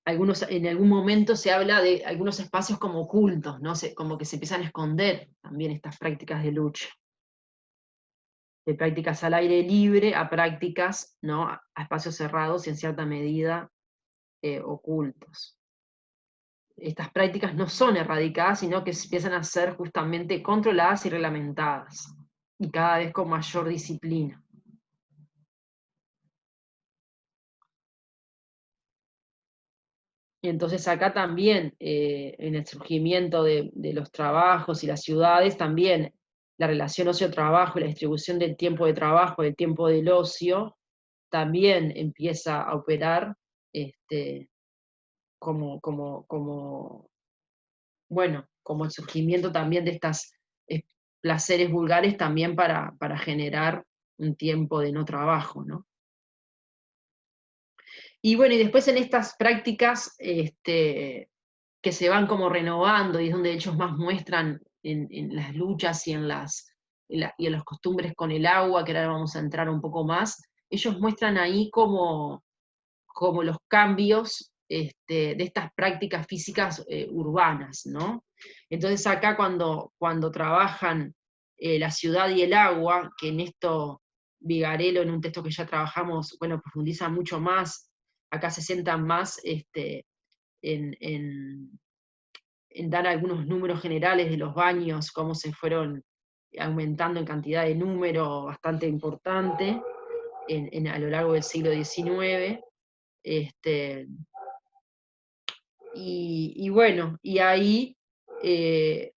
En algún momento se habla de algunos espacios como ocultos, ¿no? Como que se empiezan a esconder también estas prácticas de lucha. De prácticas al aire libre a prácticas, ¿no? A espacios cerrados y en cierta medida ocultos. estas prácticas no son erradicadas, sino que empiezan a ser justamente controladas y reglamentadas, y cada vez con mayor disciplina. Y entonces acá también, en el surgimiento de los trabajos y las ciudades, también la relación ocio-trabajo y la distribución del tiempo de trabajo, del tiempo del ocio, también empieza a operar como bueno, como el surgimiento también de estas placeres vulgares también para generar un tiempo de no trabajo, ¿no? Y bueno, y después en estas prácticas que se van como renovando y es donde ellos más muestran en las luchas y y en las costumbres con el agua, que ahora vamos a entrar un poco más, ellos muestran ahí como los cambios de estas prácticas físicas urbanas, ¿no? Entonces acá cuando trabajan la ciudad y el agua, que en esto Vigarello en un texto que ya trabajamos, bueno, profundiza mucho más, acá se sientan más en, en- en dar algunos números generales de los baños, cómo se fueron aumentando en cantidad de número bastante importante a lo largo del siglo XIX. Este, y bueno, y ahí eh,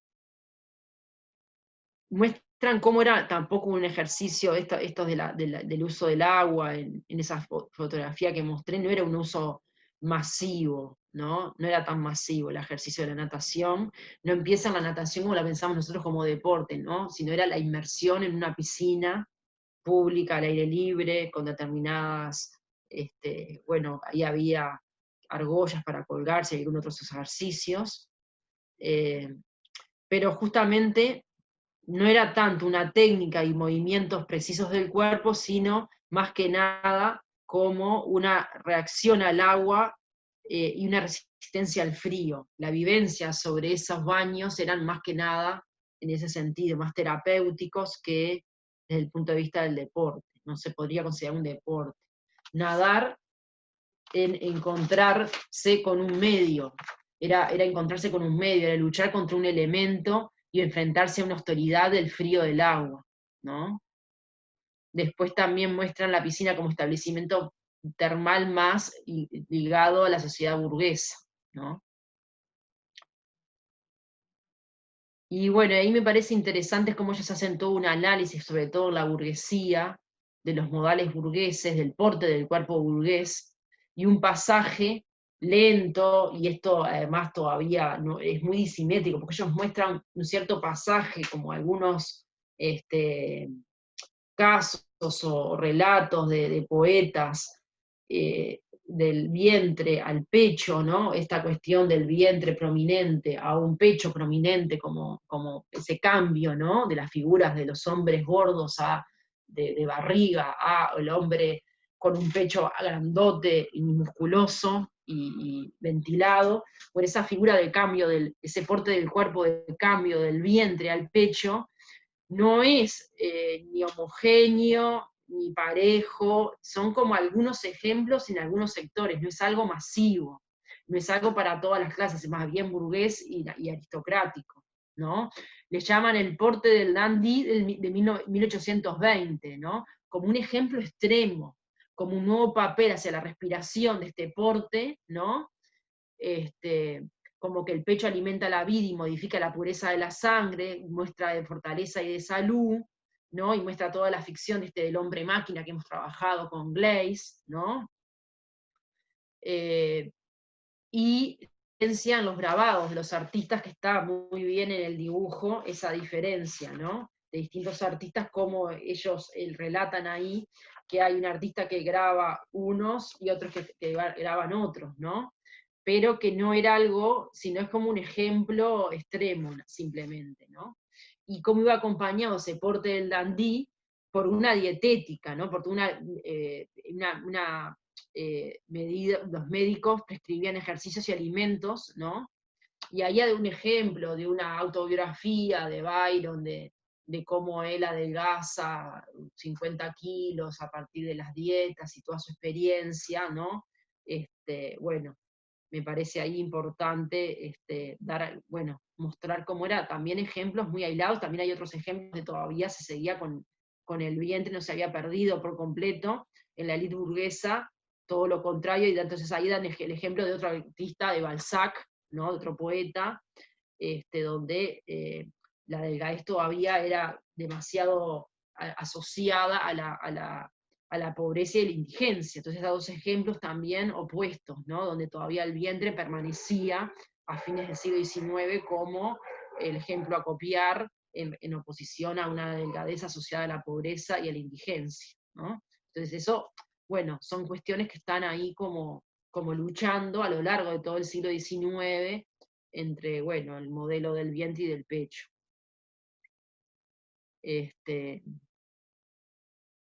muestran cómo era tampoco un ejercicio, esto del uso del agua, en esa fotografía que mostré, no era un uso masivo, ¿no? No era tan masivo el ejercicio de la natación, no empieza en la natación como la pensamos nosotros como deporte, ¿no? Sino era la inmersión en una piscina pública, al aire libre, con determinadas, bueno, ahí había argollas para colgarse y algunos otros ejercicios, eh, pero justamente no era tanto una técnica y movimientos precisos del cuerpo, sino más que nada como una reacción al agua y una resistencia al frío. La vivencia sobre esos baños eran más que nada, en ese sentido, más terapéuticos que desde el punto de vista del deporte. No se podría considerar un deporte. Nadar en encontrarse con un medio, era encontrarse con un medio, era luchar contra un elemento y enfrentarse a una hostilidad del frío del agua, ¿no? Después también muestran la piscina como establecimiento termal más ligado a la sociedad burguesa, ¿no? Y bueno, ahí me parece interesante cómo ellos hacen todo un análisis, sobre todo la burguesía, de los modales burgueses, del porte del cuerpo burgués, y un pasaje lento, y esto además todavía no, es muy disimétrico, porque ellos muestran un cierto pasaje, como algunos casos o relatos de poetas, del vientre al pecho, ¿no? Esta cuestión del vientre prominente a un pecho prominente, como ese cambio, ¿no? De las figuras de los hombres gordos de barriga a el hombre con un pecho grandote y musculoso y ventilado, por esa figura del cambio, ese porte del cuerpo, del cambio del vientre al pecho, no es ni homogéneo, ni parejo, son como algunos ejemplos en algunos sectores, no es algo masivo, no es algo para todas las clases, es más bien burgués y aristocrático, ¿no? Le llaman el porte del dandy de 1820, ¿no? Como un ejemplo extremo, como un nuevo papel hacia la respiración de este porte, ¿no? Este, como que el pecho alimenta la vida y modifica la pureza de la sangre, muestra de fortaleza y de salud, ¿no? Y muestra toda la ficción del hombre máquina que hemos trabajado con Glaze, ¿no? Eh, y evidencian los grabados de los artistas, que está muy bien en el dibujo esa diferencia, ¿no? De distintos artistas, como ellos relatan ahí que hay un artista que graba unos y otros que graban otros, ¿no? Pero que no era algo, sino es como un ejemplo extremo, simplemente, ¿no? Y cómo iba acompañado ese porte del dandí por una dietética, ¿no? Porque una medida, los médicos prescribían ejercicios y alimentos, ¿no? Y ahí hay un ejemplo de una autobiografía de Byron, de cómo él adelgaza 50 kilos a partir de las dietas y toda su experiencia, ¿no? Bueno, me parece ahí importante bueno, mostrar cómo era, también ejemplos muy aislados, también hay otros ejemplos de todavía se seguía con el vientre, no se había perdido por completo, en la élite burguesa, todo lo contrario, y entonces ahí dan el ejemplo de otro artista, de Balzac, ¿no? De otro poeta, donde la delgadez todavía era demasiado asociada a la pobreza y la indigencia. Entonces da dos ejemplos también opuestos, ¿no? Donde todavía el vientre permanecía a fines del siglo XIX como el ejemplo a copiar en oposición a una delgadez asociada a la pobreza y a la indigencia, ¿no? Entonces eso, bueno, son cuestiones que están ahí como luchando a lo largo de todo el siglo XIX entre, bueno, el modelo del vientre y del pecho.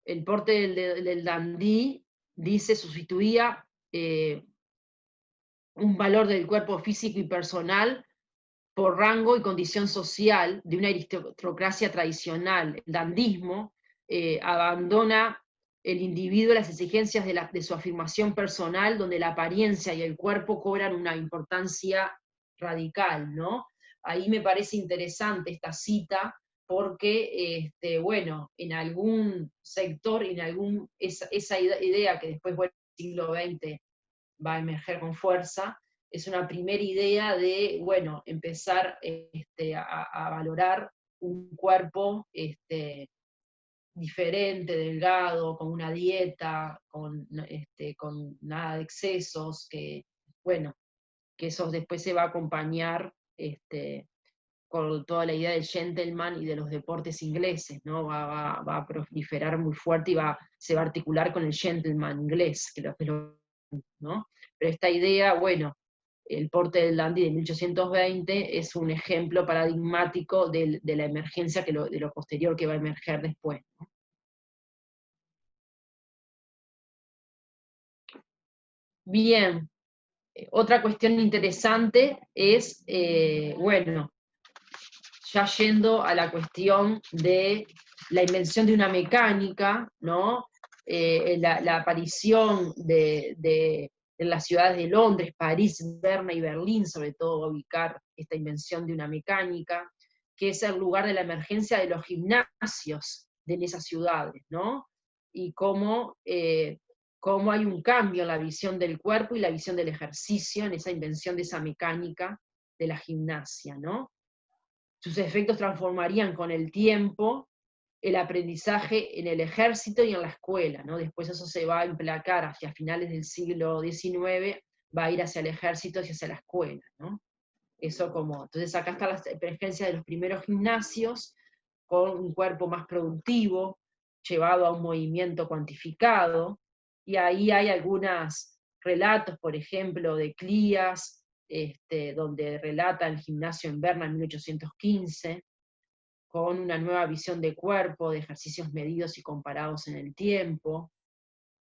El porte del dandí, dice, sustituía un valor del cuerpo físico y personal por rango y condición social de una aristocracia tradicional. El dandismo abandona el individuo las exigencias de su afirmación personal, donde la apariencia y el cuerpo cobran una importancia radical, ¿no? Ahí me parece interesante esta cita, porque, bueno, en algún sector, esa idea que después, bueno, el siglo XX va a emerger con fuerza, es una primera idea de, bueno, empezar a valorar un cuerpo diferente, delgado, con una dieta, con nada de excesos, que, bueno, que eso después se va a acompañar con toda la idea del gentleman y de los deportes ingleses, ¿no? Va a proliferar muy fuerte y se va a articular con el gentleman inglés, ¿no? Pero esta idea, bueno, el porte del dandy de 1820 es un ejemplo paradigmático de la emergencia de lo posterior que va a emerger después, ¿no? Bien, otra cuestión interesante es, bueno, ya yendo a la cuestión de la invención de una mecánica, ¿no? La aparición en las ciudades de Londres, París, Berna y Berlín, sobre todo, va a ubicar esta invención de una mecánica, que es el lugar de la emergencia de los gimnasios de esas ciudades, ¿no? Y cómo hay un cambio en la visión del cuerpo y la visión del ejercicio en esa invención de esa mecánica de la gimnasia, ¿no? Sus efectos transformarían con el tiempo el aprendizaje en el ejército y en la escuela, ¿no? Después eso se va a emplacar hacia finales del siglo XIX, va a ir hacia el ejército y hacia la escuela, ¿no? Eso entonces acá está la emergencia de los primeros gimnasios, con un cuerpo más productivo, llevado a un movimiento cuantificado, y ahí hay algunos relatos, por ejemplo, de Clías, donde relata el gimnasio en Berna en 1815, con una nueva visión de cuerpo, de ejercicios medidos y comparados en el tiempo,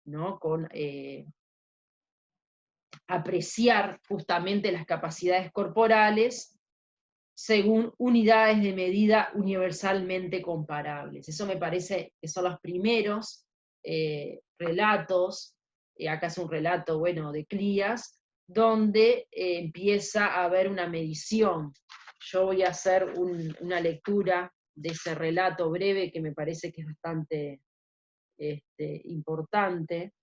¿no? Con apreciar justamente las capacidades corporales según unidades de medida universalmente comparables. Eso me parece que son los primeros relatos, acá es un relato, bueno, de Clías, donde empieza a haber una medición. Yo voy a hacer una lectura de ese relato breve que me parece que es bastante importante.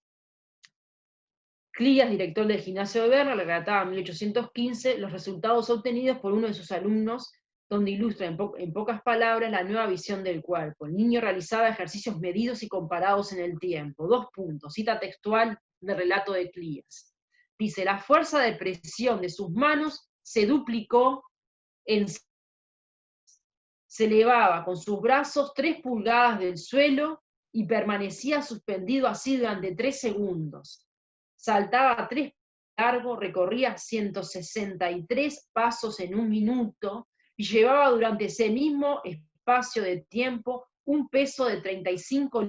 Clías, director del gimnasio de Berna, relataba en 1815 los resultados obtenidos por uno de sus alumnos, donde ilustra en pocas palabras la nueva visión del cuerpo. El niño realizaba ejercicios medidos y comparados en el tiempo. 2 puntos, cita textual del relato de Clías. Dice, la fuerza de presión de sus manos se duplicó se elevaba con sus brazos 3 pulgadas del suelo y permanecía suspendido así durante 3 segundos. Saltaba 3 largo, recorría 163 pasos en un minuto y llevaba durante ese mismo espacio de tiempo un peso de 35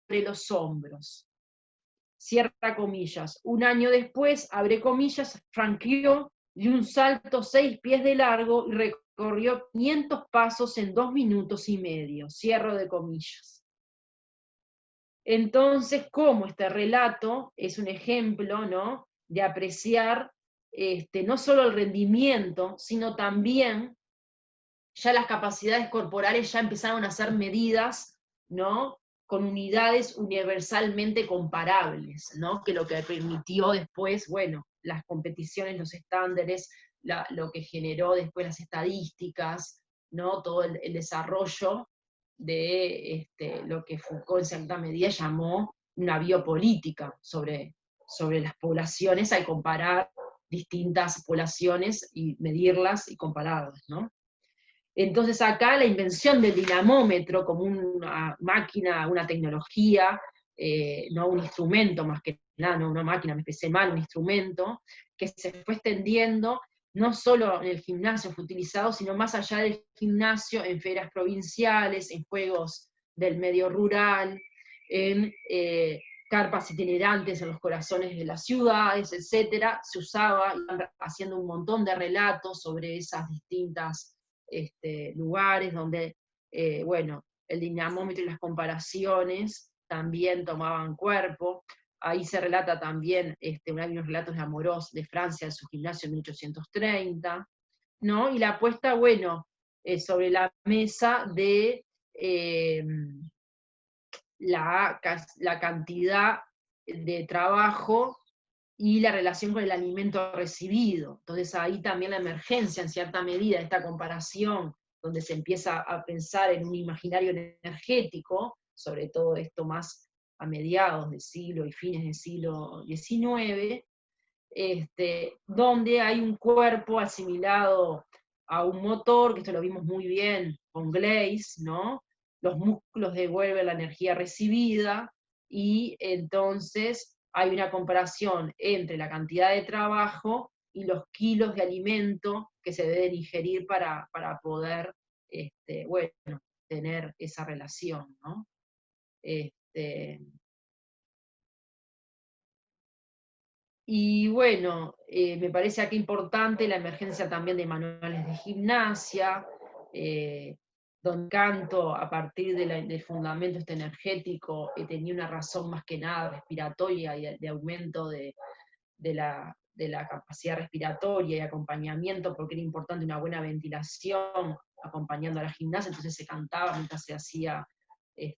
sobre los hombros. Cierra comillas. Un año después, abre comillas, franqueó de un salto 6 pies de largo y recorrió 500 pasos en 2 minutos y medio. Cierro de comillas. Entonces, cómo este relato es un ejemplo, ¿no?, de apreciar no solo el rendimiento, sino también ya las capacidades corporales ya empezaron a ser medidas, ¿no?, con unidades universalmente comparables, ¿no?, que lo que permitió después, bueno, las competiciones, los estándares, lo que generó después las estadísticas, ¿no?, todo el desarrollo de lo que Foucault en cierta medida llamó una biopolítica sobre las poblaciones al comparar distintas poblaciones y medirlas y compararlas, ¿no? Entonces acá la invención del dinamómetro como una máquina, una tecnología, no un instrumento más que nada, no una máquina, me expresé mal, un instrumento, que se fue extendiendo, no solo en el gimnasio fue utilizado, sino más allá del gimnasio, en ferias provinciales, en juegos del medio rural, en carpas itinerantes en los corazones de las ciudades, etc. Se usaba, iban haciendo un montón de relatos sobre esas distintas lugares donde, bueno, el dinamómetro y las comparaciones también tomaban cuerpo. Ahí se relata también, hay unos relatos de Amorós de Francia en su gimnasio en 1830, ¿no? Y la puesta, bueno, sobre la mesa de la cantidad de trabajo y la relación con el alimento recibido. Entonces ahí también la emergencia, en cierta medida, de esta comparación, donde se empieza a pensar en un imaginario energético, sobre todo esto más a mediados del siglo y fines del siglo XIX, donde hay un cuerpo asimilado a un motor, que esto lo vimos muy bien con Gleis, ¿no? Los músculos devuelven la energía recibida, y entonces hay una comparación entre la cantidad de trabajo y los kilos de alimento que se deben ingerir para poder, bueno, tener esa relación, ¿no? Y bueno, me parece aquí importante la emergencia también de manuales de gimnasia, don Canto, a partir del fundamento energético, tenía una razón más que nada respiratoria y de aumento de la capacidad respiratoria y acompañamiento, porque era importante una buena ventilación acompañando a la gimnasia, entonces se cantaba mientras se hacía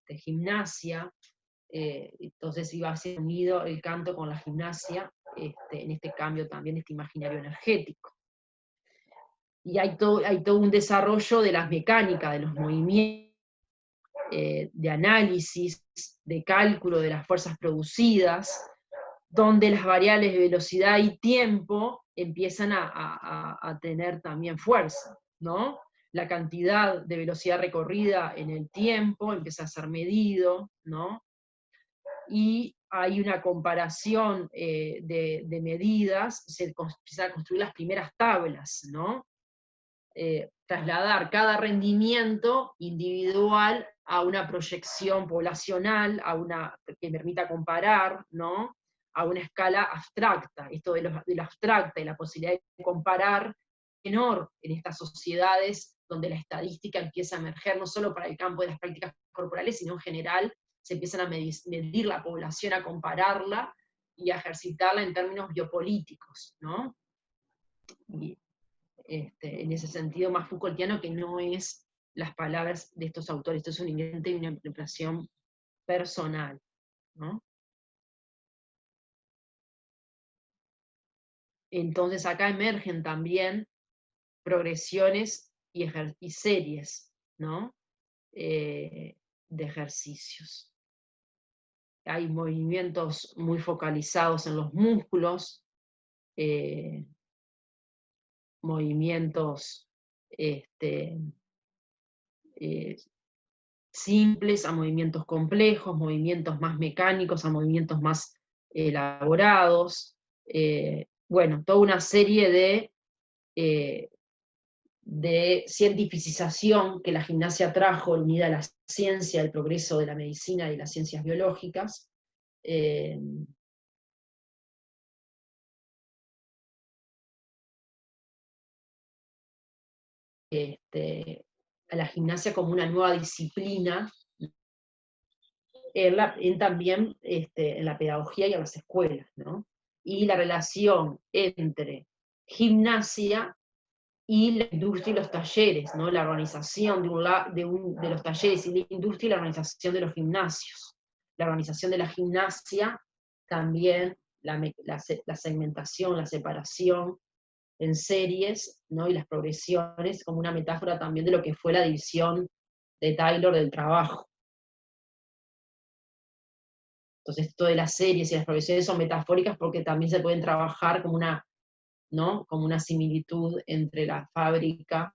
gimnasia. Entonces iba a ser unido el canto con la gimnasia, en este cambio también, este imaginario energético. Y hay todo un desarrollo de las mecánicas, de los movimientos, de análisis, de cálculo de las fuerzas producidas, donde las variables de velocidad y tiempo empiezan a tener también fuerza, ¿no? La cantidad de velocidad recorrida en el tiempo empieza a ser medido, ¿no? Y hay una comparación de medidas, se empiezan a construir las primeras tablas, ¿no? Trasladar cada rendimiento individual a una proyección poblacional, que permita comparar, ¿no?, a una escala abstracta. Esto de lo abstracta y la posibilidad de comparar menor en estas sociedades donde la estadística empieza a emerger, no solo para el campo de las prácticas corporales, sino en general se empiezan a medir la población, a compararla y a ejercitarla en términos biopolíticos, ¿no? Y, en ese sentido más Foucaultiano, que no es las palabras de estos autores, esto es un invento y una interpretación personal, ¿no? Entonces acá emergen también progresiones y series, ¿no?, de ejercicios. Hay movimientos muy focalizados en los músculos, movimientos este, eh, simples a movimientos complejos, movimientos más mecánicos a movimientos más elaborados, bueno, toda una serie de cientificización que la gimnasia trajo unida a la ciencia, el progreso de la medicina y las ciencias biológicas. A la gimnasia como una nueva disciplina, también en la pedagogía y en las escuelas, ¿no? Y la relación entre gimnasia y la industria y los talleres, ¿no? La organización de los talleres y de la industria y la organización de los gimnasios. La organización de la gimnasia, también la segmentación, la separación en series, ¿no? Y las progresiones, como una metáfora también de lo que fue la división de Taylor del trabajo. Entonces, esto de las series y las progresiones son metafóricas porque también se pueden trabajar como una, ¿no? Como una similitud entre la fábrica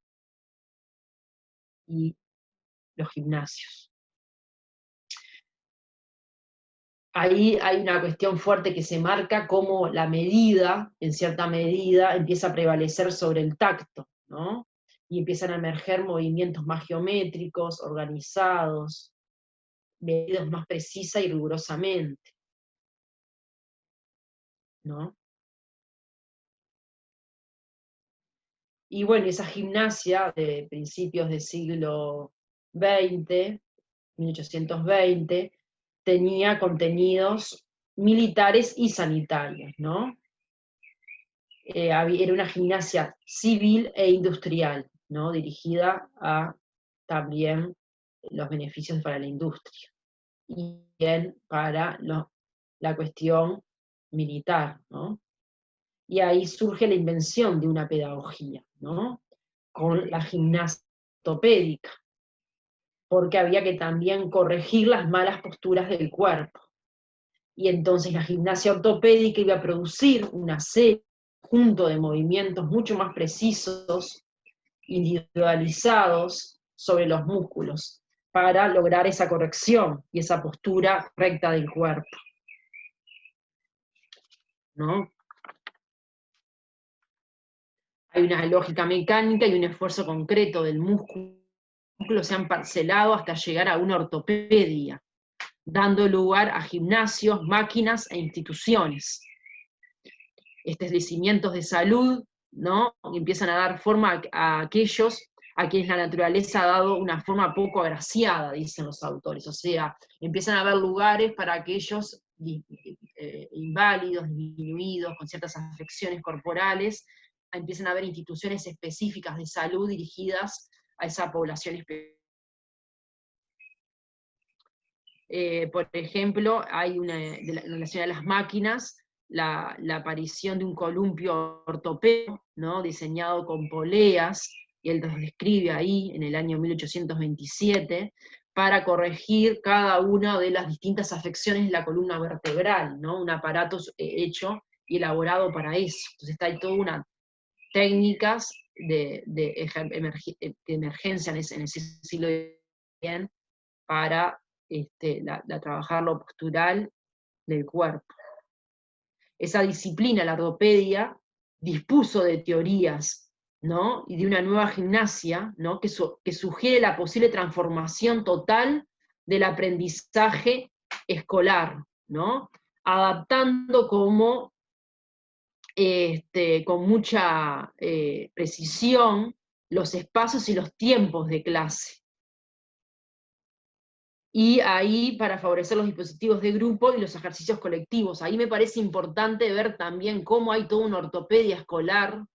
y los gimnasios. Ahí hay una cuestión fuerte que se marca como la medida, en cierta medida, empieza a prevalecer sobre el tacto, ¿no? Y empiezan a emerger movimientos más geométricos, organizados, medidos más precisa y rigurosamente, ¿no? Y bueno, esa gimnasia de principios del siglo XX, 1820, tenía contenidos militares y sanitarios, ¿no? Era una gimnasia civil e industrial, ¿no? Dirigida a también los beneficios para la industria, y bien para la cuestión militar, ¿no? Y ahí surge la invención de una pedagogía, ¿no? Con la gimnasia ortopédica, porque había que también corregir las malas posturas del cuerpo. Y entonces la gimnasia ortopédica iba a producir una serie conjunto de movimientos mucho más precisos, individualizados sobre los músculos, para lograr esa corrección y esa postura recta del cuerpo, ¿no? Hay una lógica mecánica y un esfuerzo concreto del músculo, se han parcelado hasta llegar a una ortopedia, dando lugar a gimnasios, máquinas e instituciones. Establecimientos de salud, ¿no? Empiezan a dar forma a aquellos a quienes la naturaleza ha dado una forma poco agraciada, dicen los autores. O sea, empiezan a haber lugares para aquellos inválidos, disminuidos, con ciertas afecciones corporales, empiezan a haber instituciones específicas de salud dirigidas a esa población específica. Por ejemplo, hay en relación a las máquinas, la aparición de un columpio ortopédico, ¿no? Diseñado con poleas, y él los describe ahí en el año 1827, para corregir cada una de las distintas afecciones de la columna vertebral, ¿no? Un aparato hecho y elaborado para eso. Entonces está ahí toda una técnicas de emergencia en ese siglo XX para trabajar lo postural del cuerpo. Esa disciplina, la ortopedia, dispuso de teorías, ¿no? Y de una nueva gimnasia, ¿no? que sugiere la posible transformación total del aprendizaje escolar, ¿no? Adaptando con mucha precisión los espacios y los tiempos de clase. Y ahí para favorecer los dispositivos de grupo y los ejercicios colectivos. Ahí me parece importante ver también cómo hay toda una ortopedia escolar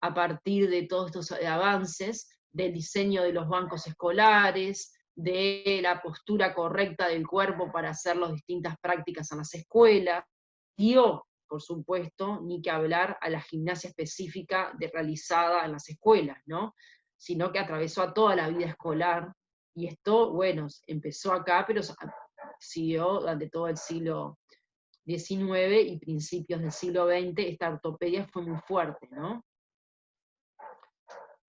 a partir de todos estos avances, del diseño de los bancos escolares, de la postura correcta del cuerpo para hacer las distintas prácticas en las escuelas. Dio, por supuesto, ni que hablar a la gimnasia específica realizada en las escuelas, ¿no? Sino que atravesó a toda la vida escolar. Y esto, bueno, empezó acá, pero siguió durante todo el siglo XIX y principios del siglo XX, esta ortopedia fue muy fuerte, ¿no?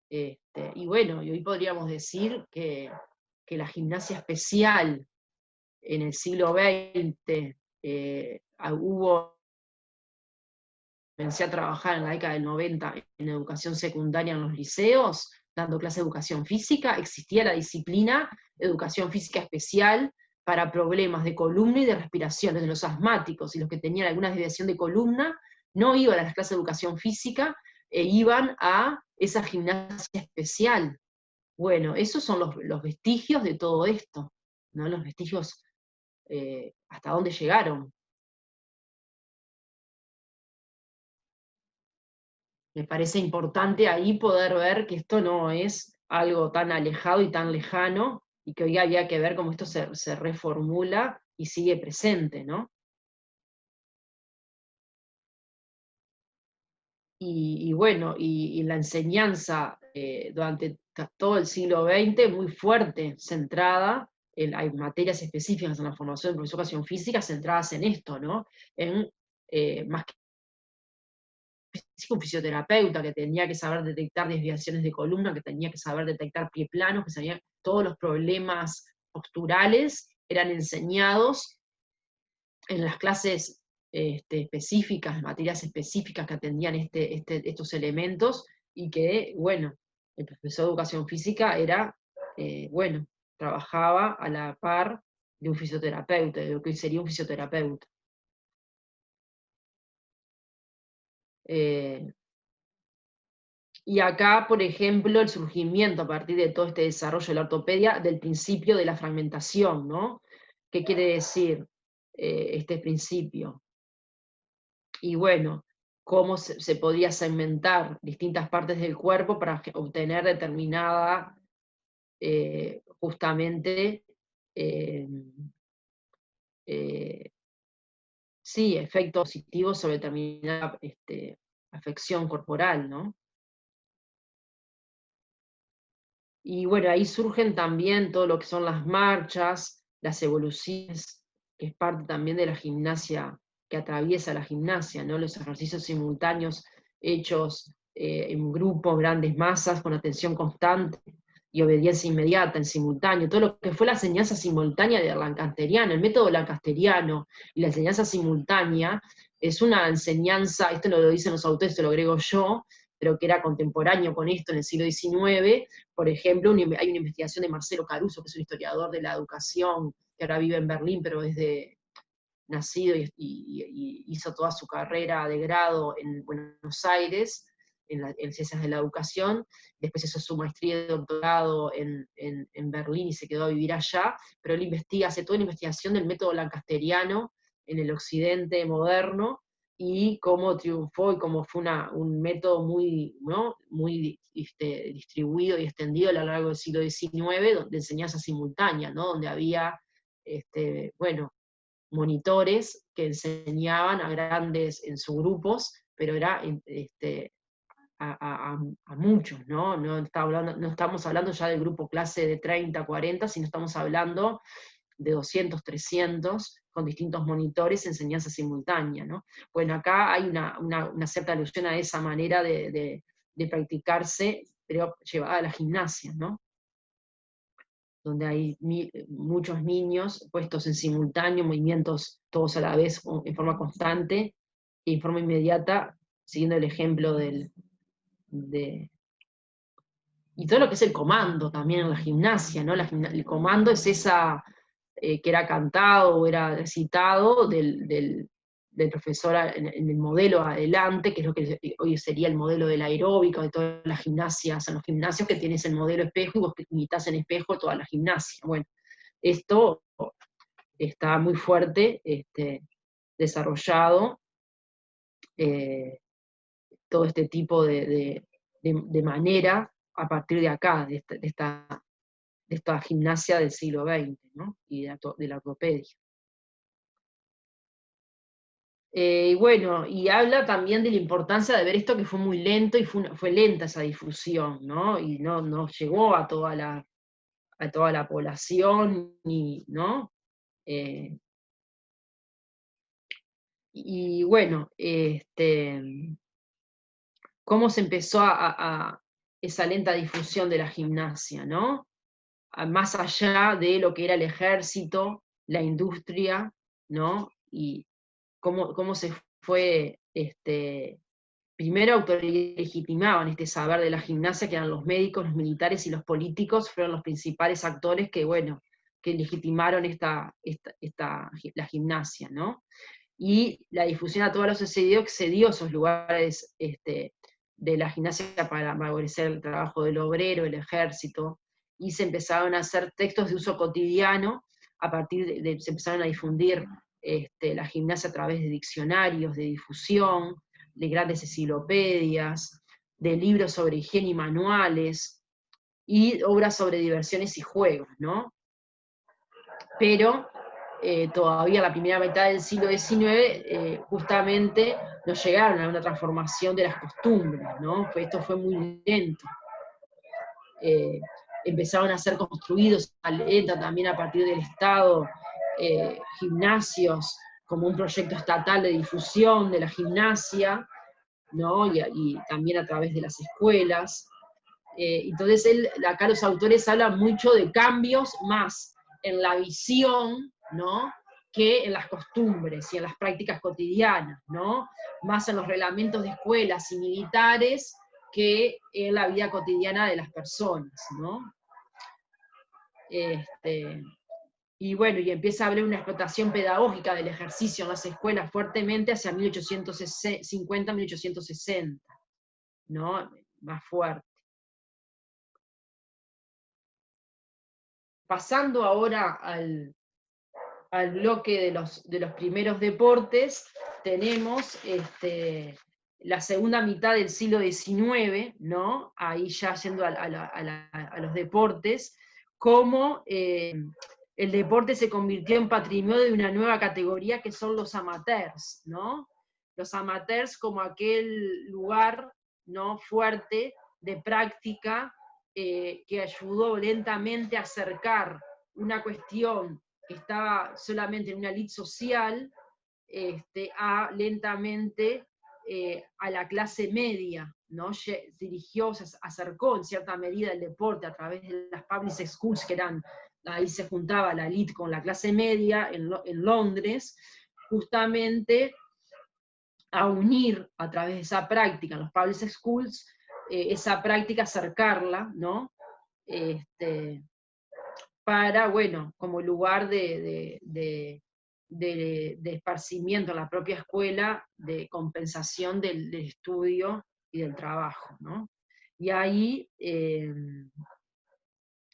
Y bueno, y hoy podríamos decir que la gimnasia especial en el siglo XX, comencé a trabajar en la década del 90 en educación secundaria en los liceos, dando clase de educación física, existía la disciplina educación física especial para problemas de columna y de respiración, desde los asmáticos y los que tenían alguna desviación de columna, no iban a las clases de educación física, iban a esa gimnasia especial. Bueno, esos son los vestigios de todo esto, ¿no? Los vestigios hasta dónde llegaron. Me parece importante ahí poder ver que esto no es algo tan alejado y tan lejano, y que hoy había que ver cómo esto se reformula y sigue presente, ¿no? Y bueno, y la enseñanza durante todo el siglo XX muy fuerte, centrada, hay materias específicas en la formación de profesor de educación física centradas en esto, ¿no? En, más que un fisioterapeuta que tenía que saber detectar desviaciones de columna, que tenía que saber detectar pie planos, que sabía todos los problemas posturales, eran enseñados en las clases específicas, materias específicas que atendían estos elementos, y que, bueno, el profesor de educación física era, bueno, trabajaba a la par de un fisioterapeuta, de lo que hoy sería un fisioterapeuta. Eh, y acá, por ejemplo, el surgimiento a partir de todo este desarrollo de la ortopedia del principio de la fragmentación, ¿no? ¿Qué quiere decir este principio? Y bueno, cómo se podría segmentar distintas partes del cuerpo para obtener determinada, justamente, eh, eh, sí, efectos positivos sobre determinada afección corporal, ¿no? Y bueno, ahí surgen también todo lo que son las marchas, las evoluciones, que es parte también de la gimnasia, que atraviesa la gimnasia, ¿no? Los ejercicios simultáneos hechos en grupos, grandes masas, con atención constante y obediencia inmediata, en simultáneo. Todo lo que fue la enseñanza simultánea de Lancasteriano, el método lancasteriano y la enseñanza simultánea, es una enseñanza, esto no lo dicen los autores, esto lo agrego yo, pero que era contemporáneo con esto en el siglo XIX. Por ejemplo, hay una investigación de Marcelo Caruso, que es un historiador de la educación, que ahora vive en Berlín, pero es nacido y hizo toda su carrera de grado en Buenos Aires, en ciencias de la educación. Después hizo su maestría y doctorado en Berlín y se quedó a vivir allá, pero él hace toda la investigación del método lancasteriano en el occidente moderno, y cómo triunfó y cómo fue un método muy, ¿no? Muy distribuido y extendido a lo largo del siglo XIX, de enseñanza simultánea, ¿no? Donde había, bueno, monitores que enseñaban a grandes en sus grupos, pero era a muchos, ¿no? No estamos hablando ya del grupo clase de 30, 40, sino estamos hablando de 200, 300, con distintos monitores, enseñanza simultánea, ¿no? Bueno, acá hay una cierta alusión a esa manera de practicarse, pero llevada a la gimnasia, ¿no? Donde hay muchos niños puestos en simultáneo, movimientos todos a la vez, en forma constante y en forma inmediata, siguiendo el ejemplo de, y todo lo que es el comando también en la gimnasia, ¿no? El comando es esa que era cantado o era recitado del profesor en el modelo adelante, que es lo que hoy sería el modelo del aeróbico, de todas las gimnasias, en los gimnasios que tienes el modelo espejo y vos imitas en espejo toda la gimnasia. Bueno, esto está muy fuerte desarrollado, eh, todo este tipo de manera a partir de acá, de esta gimnasia del siglo XX, ¿no? Y de la ortopedia. Y bueno, y habla también de la importancia de ver esto, que fue muy lento y fue lenta esa difusión, ¿no? Y no llegó a toda la población, ¿no? Eh, y bueno, cómo se empezó a esa lenta difusión de la gimnasia, ¿no? Más allá de lo que era el ejército, la industria, ¿no? Y cómo se fue, primero autolegitimaban este saber de la gimnasia, que eran los médicos, los militares y los políticos, fueron los principales actores que, bueno, que legitimaron la gimnasia, ¿no? Y la difusión a toda la sociedad excedió esos lugares de la gimnasia para favorecer el trabajo del obrero, el ejército, y se empezaron a hacer textos de uso cotidiano, a partir se empezaron a difundir la gimnasia a través de diccionarios, de difusión, de grandes enciclopedias, de libros sobre higiene y manuales, y obras sobre diversiones y juegos, ¿no? Pero todavía la primera mitad del siglo XIX justamente no llegaron a una transformación de las costumbres, ¿no? Esto fue muy lento. Empezaron a ser construidos lenta también a partir del Estado, gimnasios como un proyecto estatal de difusión de la gimnasia, ¿no? Y también a través de las escuelas. Entonces acá los autores hablan mucho de cambios más en la visión, ¿no? Que en las costumbres y en las prácticas cotidianas, ¿no? Más en los reglamentos de escuelas y militares que en la vida cotidiana de las personas, ¿no? Y bueno, y empieza a haber una explotación pedagógica del ejercicio en las escuelas fuertemente hacia 1850-1860, ¿no? Más fuerte. Pasando ahora al bloque de los primeros deportes, tenemos la segunda mitad del siglo XIX, ¿no? Ahí ya yendo a los deportes, cómo el deporte se convirtió en patrimonio de una nueva categoría que son los amateurs, ¿no? Los amateurs como aquel lugar, ¿no? Fuerte de práctica que ayudó lentamente a acercar una cuestión que estaba solamente en una elite social, a lentamente a la clase media, ¿no? Dirigió, se acercó en cierta medida el deporte a través de las public schools, que eran, ahí se juntaba la elite con la clase media en Londres, justamente a unir a través de esa práctica en los public schools, esa práctica acercarla, ¿no? Para, bueno, como lugar de esparcimiento en la propia escuela, de compensación del estudio y del trabajo, ¿no? Y ahí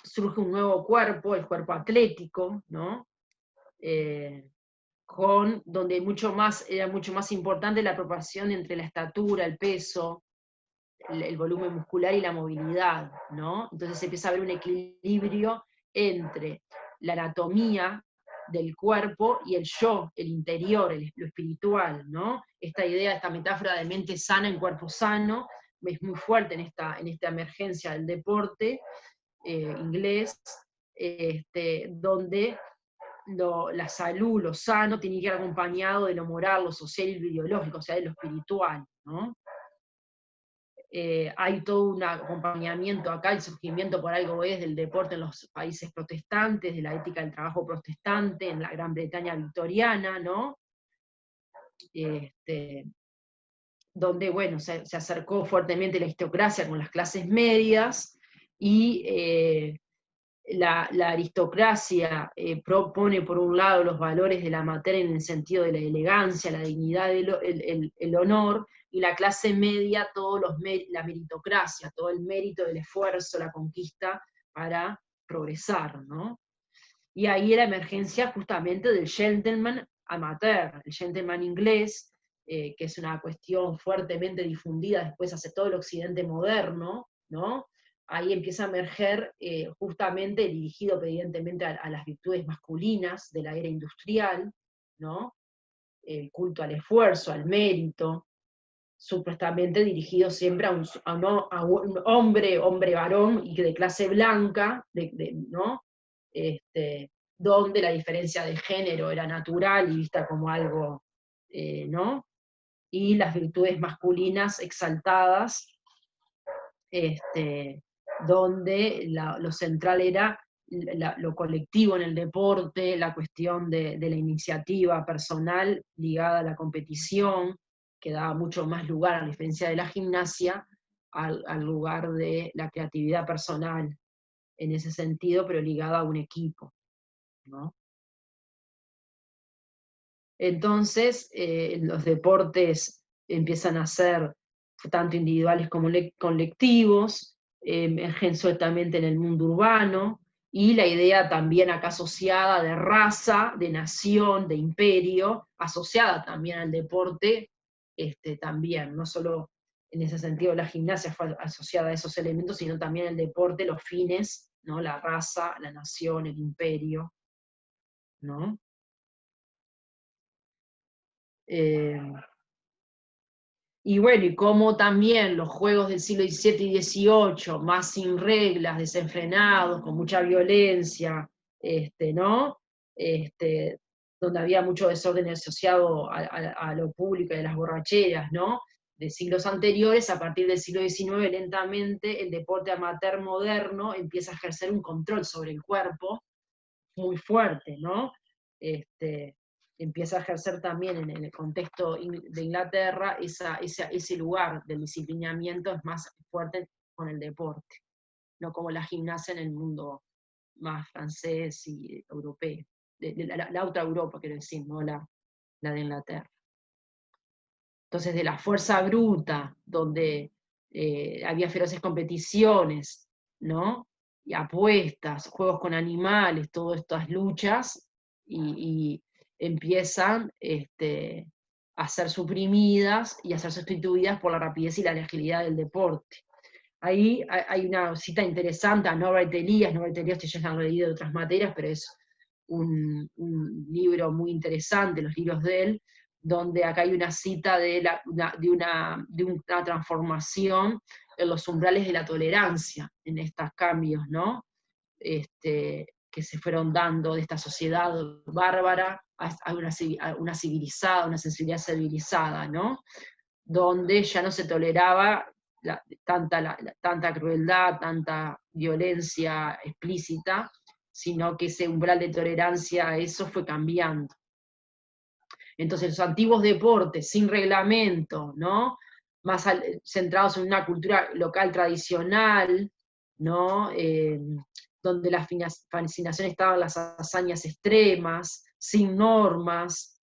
surge un nuevo cuerpo, el cuerpo atlético, ¿no? Donde era mucho más importante la proporción entre la estatura, el peso, el volumen muscular y la movilidad, ¿no? Entonces se empieza a ver un equilibrio entre la anatomía del cuerpo y el yo, el interior, lo espiritual, ¿no? Esta idea, esta metáfora de mente sana en cuerpo sano, es muy fuerte en esta emergencia del deporte inglés, donde la salud, lo sano, tiene que ir acompañado de lo moral, lo social y lo ideológico, o sea, de lo espiritual, ¿no? Hay todo un acompañamiento acá, el surgimiento por algo es del deporte en los países protestantes, de la ética del trabajo protestante, en la Gran Bretaña victoriana, ¿no? Donde, bueno, se acercó fuertemente la aristocracia con las clases medias, y la aristocracia propone por un lado los valores de la materia en el sentido de la elegancia, la dignidad, el honor, y la clase media la meritocracia, todo el mérito del esfuerzo, la conquista para progresar, ¿no? Y ahí la emergencia justamente del gentleman amateur, el gentleman inglés, que es una cuestión fuertemente difundida después hacia todo el occidente moderno, ¿no? Ahí empieza a emerger justamente dirigido evidentemente a las virtudes masculinas de la era industrial, ¿no? El culto al esfuerzo, al mérito, supuestamente dirigido siempre a un hombre varón y de clase blanca, ¿no? Donde la diferencia de género era natural y vista como algo, ¿no? Y las virtudes masculinas exaltadas, donde lo central era lo colectivo en el deporte, la cuestión de la iniciativa personal ligada a la competición, que daba mucho más lugar, a diferencia de la gimnasia, al lugar de la creatividad personal, en ese sentido, pero ligada a un equipo, ¿no? Entonces, los deportes empiezan a ser tanto individuales como colectivos, emergen sueltamente en el mundo urbano, y la idea también acá asociada de raza, de nación, de imperio, asociada también al deporte, también, no solo en ese sentido la gimnasia fue asociada a esos elementos, sino también el deporte, los fines, ¿no? La raza, la nación, el imperio, ¿no? Y bueno, y como también los juegos del siglo XVII y XVIII, más sin reglas, desenfrenados, con mucha violencia, ¿no? Donde había mucho desorden asociado a lo público y a las borracheras, ¿no? De siglos anteriores, a partir del siglo XIX, lentamente el deporte amateur moderno empieza a ejercer un control sobre el cuerpo muy fuerte, ¿no? Empieza a ejercer también en el contexto de Inglaterra ese lugar del disciplinamiento es más fuerte con el deporte, no como la gimnasia en el mundo más francés y europeo, de la otra Europa, quiero decir, no la de Inglaterra. Entonces, de la fuerza bruta, donde había feroces competiciones, ¿no? Y apuestas, juegos con animales, todas estas luchas, y empiezan a ser suprimidas y a ser sustituidas por la rapidez y la agilidad del deporte. Ahí hay una cita interesante a Norbert Elias ustedes ya han leído de otras materias, pero es un libro muy interesante, los libros de él, donde acá hay una cita de una transformación en los umbrales de la tolerancia, en estos cambios, ¿no? Que se fueron dando de esta sociedad bárbara a una civilizada, una sensibilidad civilizada, ¿no? Donde ya no se toleraba tanta crueldad, tanta violencia explícita, sino que ese umbral de tolerancia a eso fue cambiando. Entonces los antiguos deportes sin reglamento, ¿no? Más centrados en una cultura local tradicional, ¿no? Donde la fascinación estaba en las hazañas extremas, sin normas,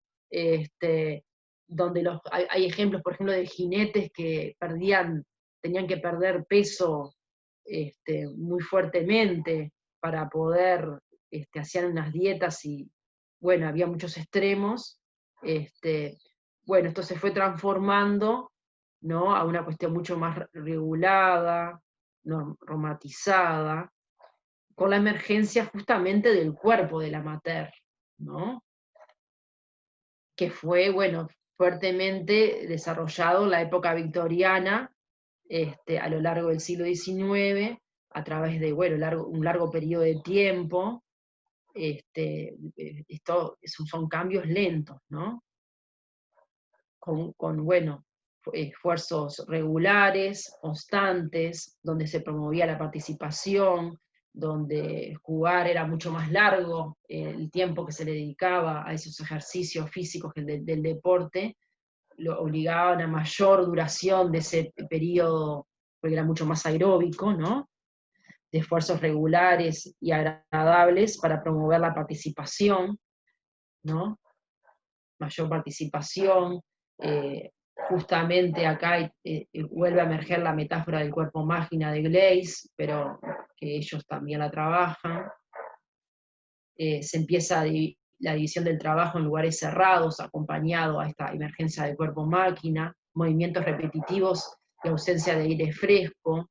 donde hay ejemplos, por ejemplo, de jinetes que tenían que perder peso muy fuertemente para poder, hacían unas dietas y, bueno, había muchos extremos. Bueno, esto se fue transformando, ¿no? A una cuestión mucho más regulada, normatizada, con la emergencia justamente del cuerpo del amateur, ¿no? Que fue, bueno, fuertemente desarrollado en la época victoriana, a lo largo del siglo XIX, a través de, bueno, un largo periodo de tiempo. Son cambios lentos, ¿no? Con bueno, esfuerzos regulares, constantes, donde se promovía la participación, donde jugar era mucho más largo, el tiempo que se le dedicaba a esos ejercicios físicos del deporte, lo obligaban a mayor duración de ese periodo, porque era mucho más aeróbico, ¿no? De esfuerzos regulares y agradables para promover la participación, ¿no? Mayor participación. Justamente acá vuelve a emerger la metáfora del cuerpo máquina de Gleizes, pero que ellos también la trabajan. Se empieza la división del trabajo en lugares cerrados, acompañado a esta emergencia del cuerpo máquina, movimientos repetitivos y ausencia de aire fresco.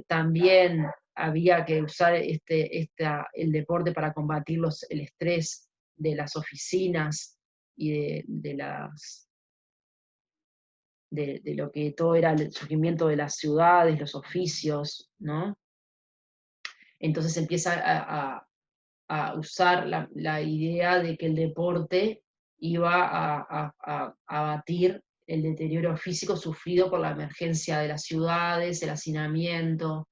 También había que usar el deporte para combatir el estrés de las oficinas y de lo que todo era el surgimiento de las ciudades, los oficios, ¿no? Entonces empieza a usar la idea de que el deporte iba a abatir el deterioro físico sufrido por la emergencia de las ciudades, el hacinamiento,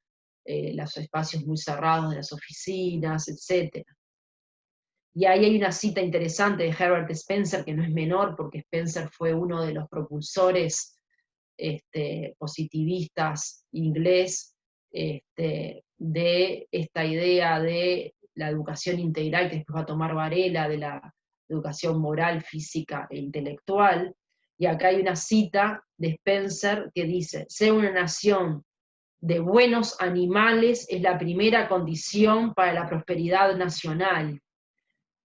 los espacios muy cerrados de las oficinas, etc. Y ahí hay una cita interesante de Herbert Spencer, que no es menor, porque Spencer fue uno de los propulsores positivistas inglés de esta idea de la educación integral que después va a tomar Varela, de la educación moral, física e intelectual. Y acá hay una cita de Spencer que dice: ser una nación de buenos animales es la primera condición para la prosperidad nacional.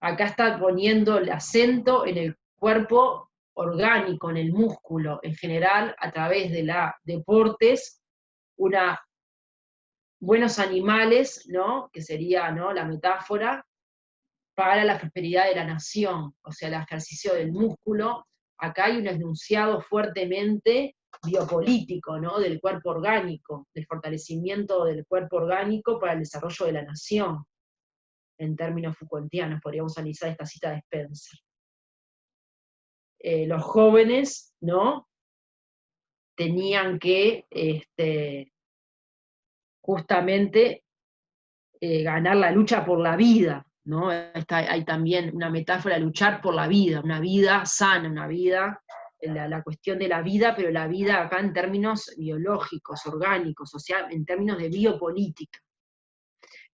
Acá está poniendo el acento en el cuerpo orgánico en el músculo en general, a través de la deportes, buenos animales, ¿no? Que sería, ¿no?, la metáfora, para la prosperidad de la nación, o sea, el ejercicio del músculo. Acá hay un enunciado fuertemente biopolítico, ¿no?, del cuerpo orgánico, del fortalecimiento del cuerpo orgánico para el desarrollo de la nación, en términos Foucaultianos, podríamos analizar esta cita de Spencer. Los jóvenes, ¿no?, tenían que justamente ganar la lucha por la vida, ¿no? Hay también una metáfora de luchar por la vida, una vida sana, una vida, la cuestión de la vida, pero la vida acá en términos biológicos, orgánicos, o sea, en términos de biopolítica.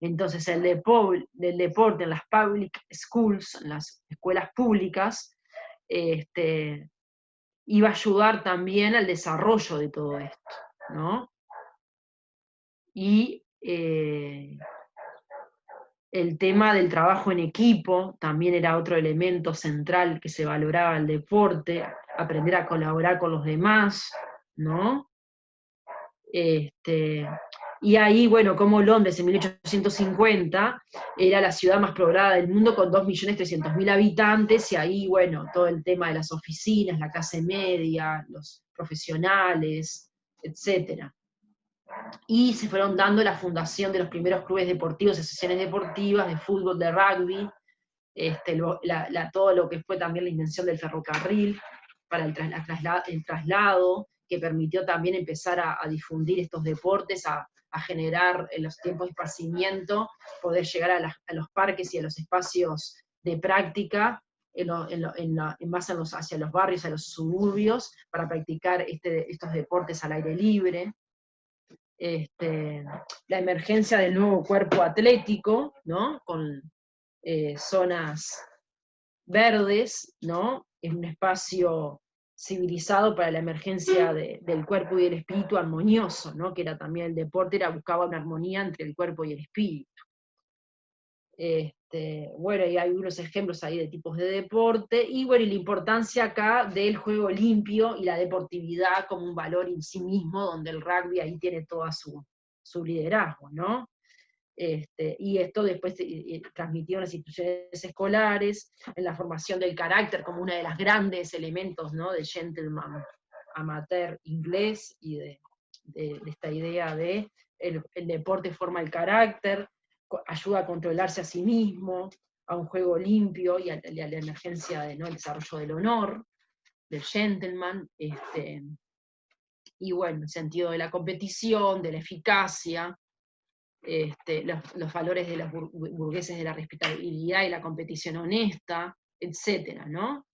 Entonces el deporte en las public schools, en las escuelas públicas, iba a ayudar también al desarrollo de todo esto, ¿no? Y el tema del trabajo en equipo también era otro elemento central que se valoraba el deporte, aprender a colaborar con los demás, ¿no? Y ahí, bueno, como Londres en 1850 era la ciudad más poblada del mundo con 2.300.000 habitantes, y ahí, bueno, todo el tema de las oficinas, la clase media, los profesionales, etc. Y se fueron dando la fundación de los primeros clubes deportivos, asociaciones deportivas, de fútbol, de rugby, todo lo que fue también la invención del ferrocarril para el traslado, que permitió también empezar a difundir estos deportes, a generar en los tiempos de esparcimiento, poder llegar a los parques y a los espacios de práctica, hacia los barrios, a los suburbios, para practicar estos deportes al aire libre. La emergencia del nuevo cuerpo atlético, ¿no?, con zonas verdes, ¿no?, en un espacio civilizado para la emergencia del cuerpo y el espíritu armonioso, ¿no?, que era también el deporte, buscaba una armonía entre el cuerpo y el espíritu. Bueno, y hay unos ejemplos ahí de tipos de deporte, y bueno, y la importancia acá del juego limpio y la deportividad como un valor en sí mismo, donde el rugby ahí tiene toda su liderazgo, ¿no? Y esto después transmitió en las instituciones escolares, en la formación del carácter como uno de los grandes elementos, ¿no?, del gentleman amateur inglés, y de esta idea de el deporte forma el carácter, ayuda a controlarse a sí mismo, a un juego limpio y a la emergencia ¿no?, el desarrollo del honor, del gentleman, y bueno, el sentido de la competición, de la eficacia, los valores de los burgueses de la respetabilidad y la competición honesta, etcétera, ¿no?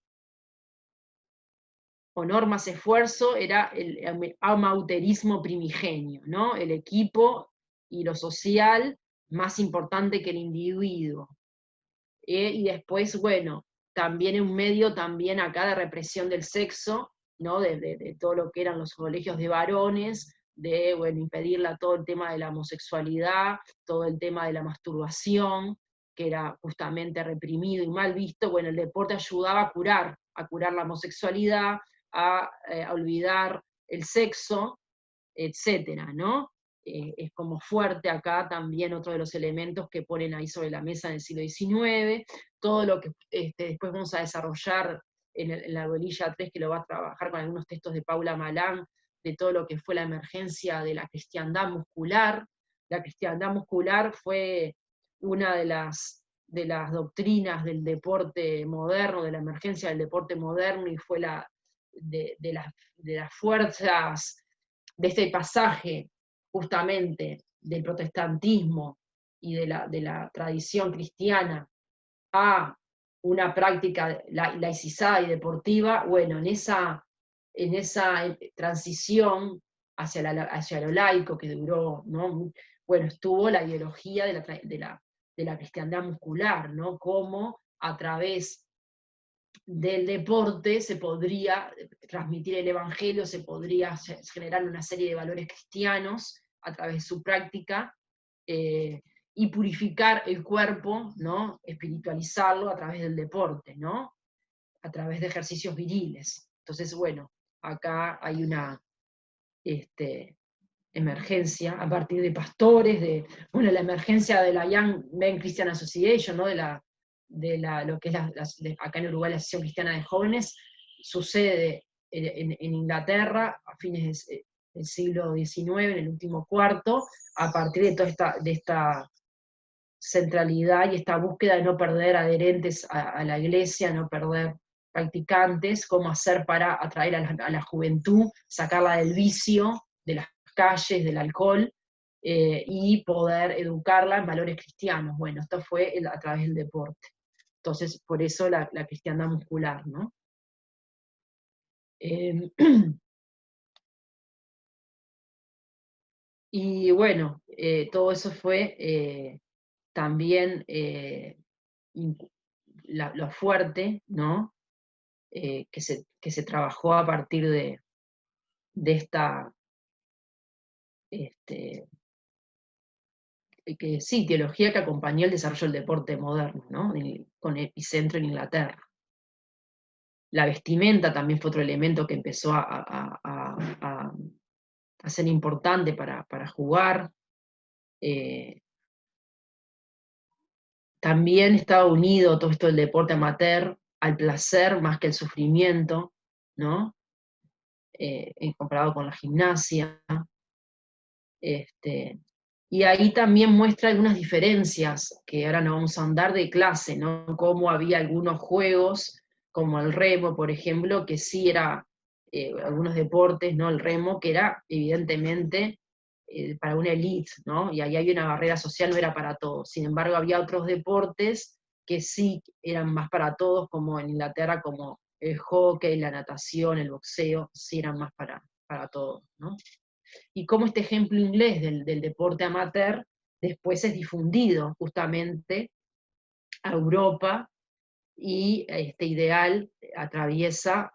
Honor más esfuerzo era el amauterismo primigenio, ¿no? El equipo y lo social más importante que el individuo. Y después, bueno, también un medio también acá de represión del sexo, ¿no?, de todo lo que eran los colegios de varones, de, bueno, impedirla todo el tema de la homosexualidad, todo el tema de la masturbación, que era justamente reprimido y mal visto. Bueno, el deporte ayudaba a curar la homosexualidad, a olvidar el sexo, etcétera, ¿no? Es como fuerte acá también otro de los elementos que ponen ahí sobre la mesa en el siglo XIX, todo lo que después vamos a desarrollar en la bolilla 3, que lo va a trabajar con algunos textos de Paula Malán, de todo lo que fue la emergencia de la cristiandad muscular. La cristiandad muscular fue una de las doctrinas del deporte moderno, de la emergencia del deporte moderno, y fue de las fuerzas de este pasaje justamente del protestantismo y de la tradición cristiana a una práctica laicizada y deportiva. Bueno, en esa transición hacia lo laico que duró, ¿no?, bueno, estuvo la ideología de la cristiandad muscular, ¿no?, cómo a través del deporte se podría transmitir el evangelio, se podría generar una serie de valores cristianos a través de su práctica, y purificar el cuerpo, ¿no?, espiritualizarlo a través del deporte, ¿no? a través de ejercicios viriles. Entonces, bueno, acá hay una emergencia a partir de pastores, bueno, la emergencia de la Young Men Christian Association, ¿no? Lo que es acá en Uruguay la Asociación Cristiana de Jóvenes, sucede en Inglaterra a fines del siglo XIX, en el último cuarto, a partir de toda esta centralidad y esta búsqueda de no perder adherentes a la iglesia, no perder practicantes, cómo hacer para atraer a la juventud, sacarla del vicio, de las calles, del alcohol, y poder educarla en valores cristianos. Bueno, esto fue a través del deporte. Entonces, por eso la cristiandad muscular, ¿no? Y bueno, todo eso fue también lo fuerte, ¿no? Que se trabajó a partir de esta sí, teología que acompañó el desarrollo del deporte moderno, ¿no? Con epicentro en Inglaterra. La vestimenta también fue otro elemento que empezó a ser importante para jugar. También estaba unido todo esto del deporte amateur al placer más que el sufrimiento, ¿no? Comparado con la gimnasia. Y ahí también muestra algunas diferencias, que ahora no vamos a andar de clase, ¿no? Cómo había algunos juegos, como el remo, por ejemplo, que sí era, algunos deportes, ¿no? El remo, que era evidentemente para una élite, ¿no? Y ahí hay una barrera social, no era para todos. Sin embargo, había otros deportes que sí eran más para todos, como en Inglaterra, como el hockey, la natación, el boxeo, sí eran más para todos, ¿no? Y cómo este ejemplo inglés del deporte amateur después es difundido justamente a Europa, y este ideal atraviesa,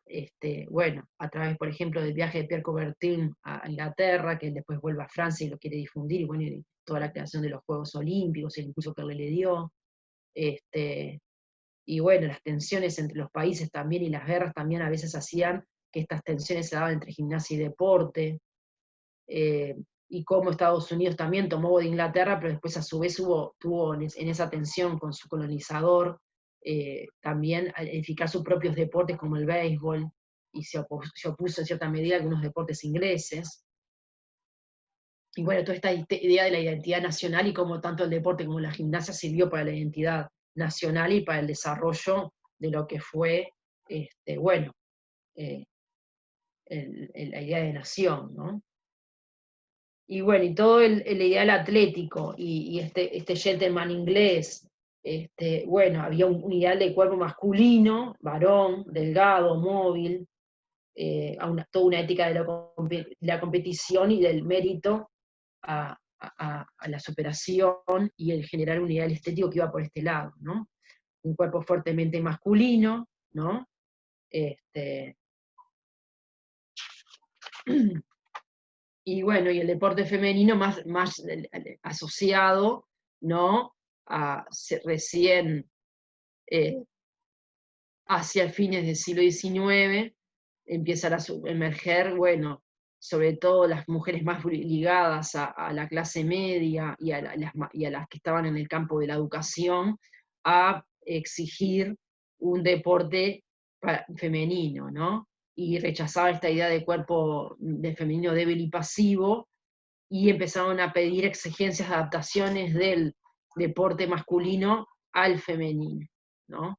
bueno, a través, por ejemplo, del viaje de Pierre Coubertin a Inglaterra, que él después vuelve a Francia y lo quiere difundir, y bueno, y toda la creación de los Juegos Olímpicos, el impulso que él le dio, y bueno, las tensiones entre los países también, y las guerras también a veces hacían que estas tensiones se daban entre gimnasia y deporte, y cómo Estados Unidos también tomó de Inglaterra, pero después a su vez tuvo en esa tensión con su colonizador, también a edificar sus propios deportes como el béisbol, y se opuso en cierta medida a algunos deportes ingleses. Y bueno, toda esta idea de la identidad nacional y cómo tanto el deporte como la gimnasia sirvió para la identidad nacional y para el desarrollo de lo que fue, bueno, la idea de nación, ¿no? Y bueno, y todo el ideal atlético, y este gentleman inglés, bueno, había un ideal de cuerpo masculino, varón, delgado, móvil, toda una ética de la competición y del mérito a la superación, y el generar un ideal estético que iba por este lado, ¿no? Un cuerpo fuertemente masculino, ¿no? Y bueno, y el deporte femenino más asociado, ¿no? Recién hacia fines del siglo XIX, empiezan a emerger, bueno, sobre todo las mujeres más ligadas a la clase media y a las que estaban en el campo de la educación, a exigir un deporte femenino, ¿no? Y rechazaba esta idea de cuerpo de femenino débil y pasivo, y empezaron a pedir exigencias de adaptaciones del deporte masculino al femenino, ¿no?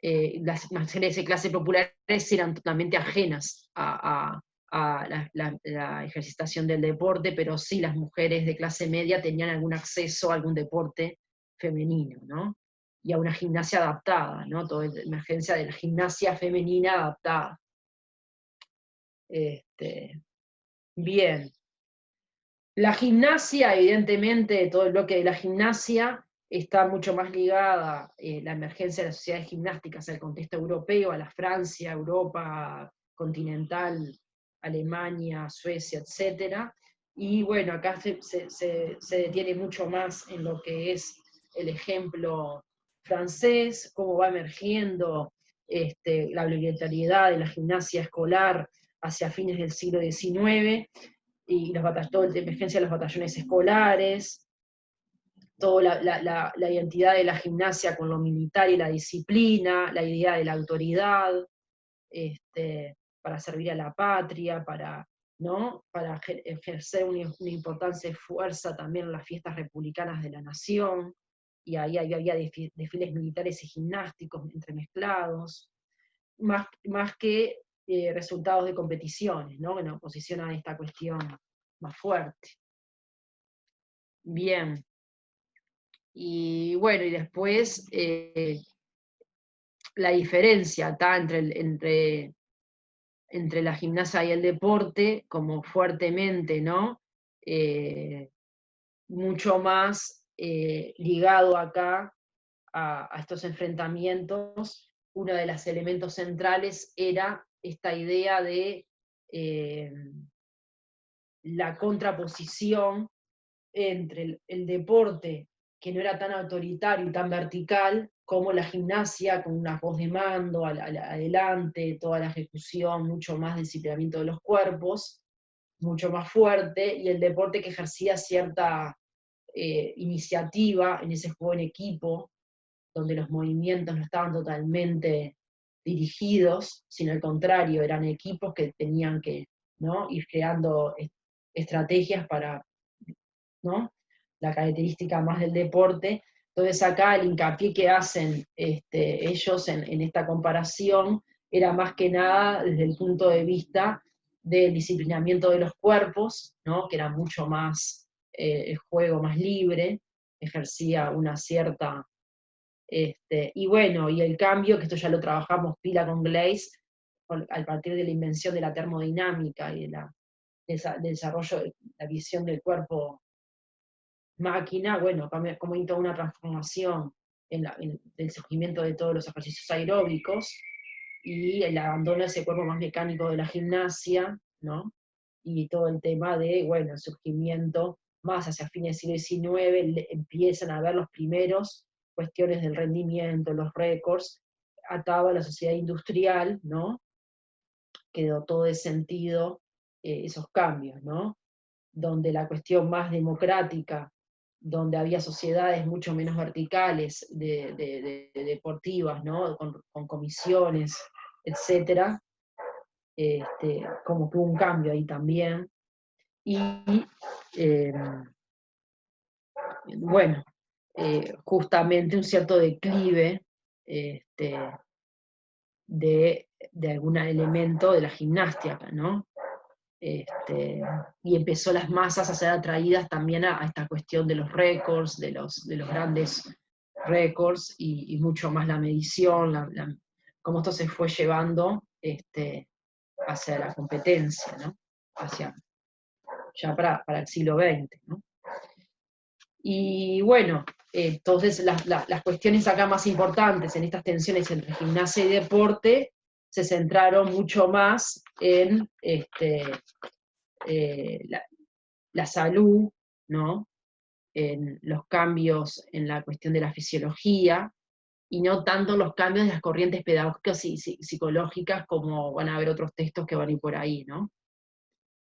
Las mujeres de clase populares eran totalmente ajenas a la ejercitación del deporte, pero sí las mujeres de clase media tenían algún acceso a algún deporte femenino, ¿no? Y a una gimnasia adaptada, ¿no? Toda la emergencia de la gimnasia femenina adaptada. Bien. La gimnasia, evidentemente, todo el bloque de la gimnasia está mucho más ligada, la emergencia de las sociedades gimnásticas, al contexto europeo, a la Francia, Europa continental, Alemania, Suecia, etc. Y bueno, acá se detiene mucho más en lo que es el ejemplo francés, cómo va emergiendo la obligatoriedad de la gimnasia escolar hacia fines del siglo XIX, y todo el de emergencia de los batallones escolares, toda la identidad de la gimnasia con lo militar y la disciplina, la idea de la autoridad, para servir a la patria, ¿no? Para ejercer una importante fuerza también en las fiestas republicanas de la nación, y ahí había desfiles militares y gimnásticos entremezclados, más que resultados de competiciones, ¿no? En oposición a esta cuestión más fuerte. Bien. Y bueno, y después la diferencia está entre la gimnasia y el deporte, como fuertemente, ¿no? Mucho más ligado acá a estos enfrentamientos. Uno de los elementos centrales era esta idea de la contraposición entre el deporte, que no era tan autoritario y tan vertical, como la gimnasia, con una voz de mando, adelante, toda la ejecución, mucho más disciplinamiento de los cuerpos, mucho más fuerte, y el deporte que ejercía cierta iniciativa en ese juego en equipo, donde los movimientos no estaban totalmente dirigidos, sino al contrario, eran equipos que tenían que, ¿no?, ir creando estrategias para, ¿no?, la característica más del deporte. Entonces acá el hincapié que hacen ellos en esta comparación era más que nada desde el punto de vista del disciplinamiento de los cuerpos, ¿no?, que era mucho más el juego más libre, ejercía una cierta... y bueno, y el cambio, que esto ya lo trabajamos pila con Gleis, a partir de la invención de la termodinámica y del desarrollo de la visión del cuerpo máquina, bueno, como hay toda una transformación del surgimiento de todos los ejercicios aeróbicos y el abandono de ese cuerpo más mecánico de la gimnasia, ¿no? Y todo el tema de, bueno, el surgimiento más hacia fines del siglo XIX, empiezan a ver los primeros cuestiones del rendimiento, los récords, atado a la sociedad industrial, ¿no?, que dotó de sentido esos cambios, ¿no?, donde la cuestión más democrática, donde había sociedades mucho menos verticales, deportivas, ¿no?, con comisiones, etcétera, como que hubo un cambio ahí también. Y bueno, justamente un cierto declive de algún elemento de la gimnasia, ¿no? Y empezó las masas a ser atraídas también a esta cuestión de los récords, de los grandes récords, y mucho más la medición, cómo esto se fue llevando hacia la competencia, ¿no? Ya para el siglo XX, ¿no? Y bueno, entonces las cuestiones acá más importantes en estas tensiones entre gimnasia y deporte se centraron mucho más en la salud, ¿no?, en los cambios en la cuestión de la fisiología, y no tanto los cambios de las corrientes pedagógicas y psicológicas, como van a haber otros textos que van a ir por ahí, ¿no?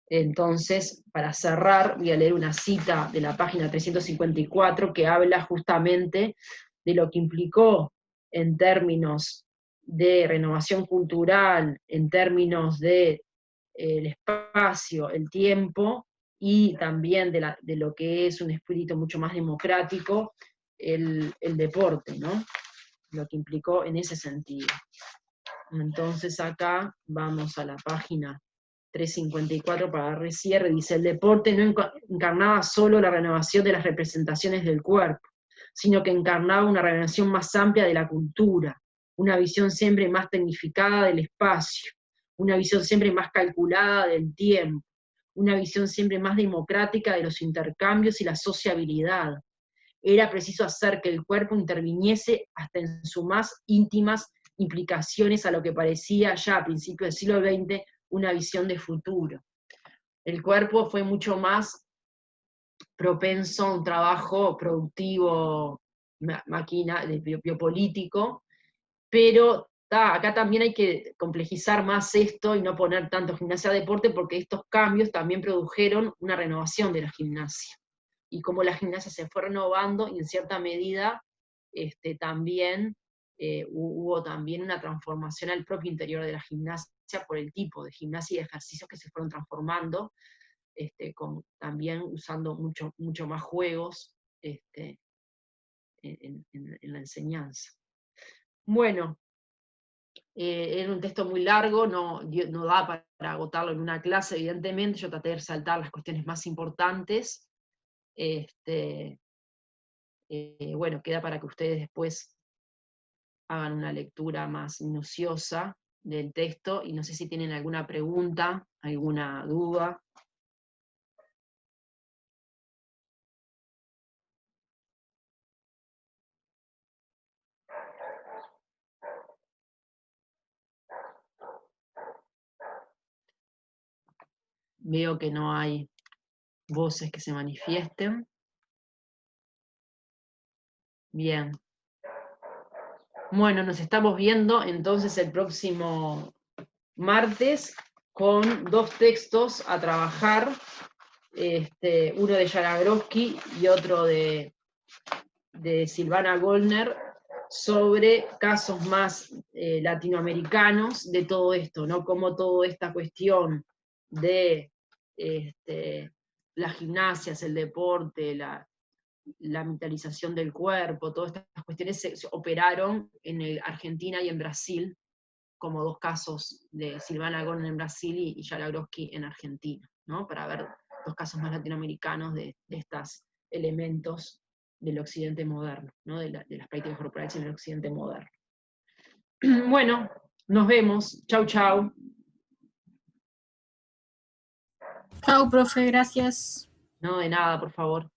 Entonces, para cerrar, voy a leer una cita de la página 354 que habla justamente de lo que implicó en términos de renovación cultural, en términos de el espacio, el tiempo, y también de lo que es un espíritu mucho más democrático, el deporte, ¿no?, lo que implicó en ese sentido. Entonces acá vamos a la página 354 para dar cierre. Dice: el deporte no encarnaba solo la renovación de las representaciones del cuerpo, sino que encarnaba una renovación más amplia de la cultura, una visión siempre más tecnificada del espacio, una visión siempre más calculada del tiempo, una visión siempre más democrática de los intercambios y la sociabilidad. Era preciso hacer que el cuerpo interviniese hasta en sus más íntimas implicaciones a lo que parecía ya a principios del siglo XX una visión de futuro. El cuerpo fue mucho más propenso a un trabajo productivo, máquina, biopolítico, pero Acá también hay que complejizar más esto y no poner tanto gimnasia deporte, porque estos cambios también produjeron una renovación de la gimnasia. Y como la gimnasia se fue renovando, y en cierta medida también hubo también una transformación al propio interior de la gimnasia por el tipo de gimnasia y de ejercicios que se fueron transformando, también usando mucho más juegos en la enseñanza. Bueno, era un texto muy largo, no da para agotarlo en una clase, evidentemente. Yo traté de resaltar las cuestiones más importantes. Bueno, queda para que ustedes después hagan una lectura más minuciosa del texto, y no sé si tienen alguna pregunta, alguna duda. Veo que no hay voces que se manifiesten. Bien. Bueno, nos estamos viendo entonces el próximo martes con 2 textos a trabajar, uno de Jaragroski y otro de Silvana Goldner, sobre casos más latinoamericanos de todo esto, ¿no? Cómo toda esta cuestión de las gimnasias, el deporte, la militarización del cuerpo, todas estas cuestiones se operaron en Argentina y en Brasil, como 2 casos de Silvana Goldner en Brasil y Jaragroski en Argentina, ¿no? Para ver 2 casos más latinoamericanos de estos elementos del occidente moderno, ¿no? De las prácticas corporales en el occidente moderno. Bueno, nos vemos. Chau, chau. Chao, profe, gracias. No, de nada, por favor.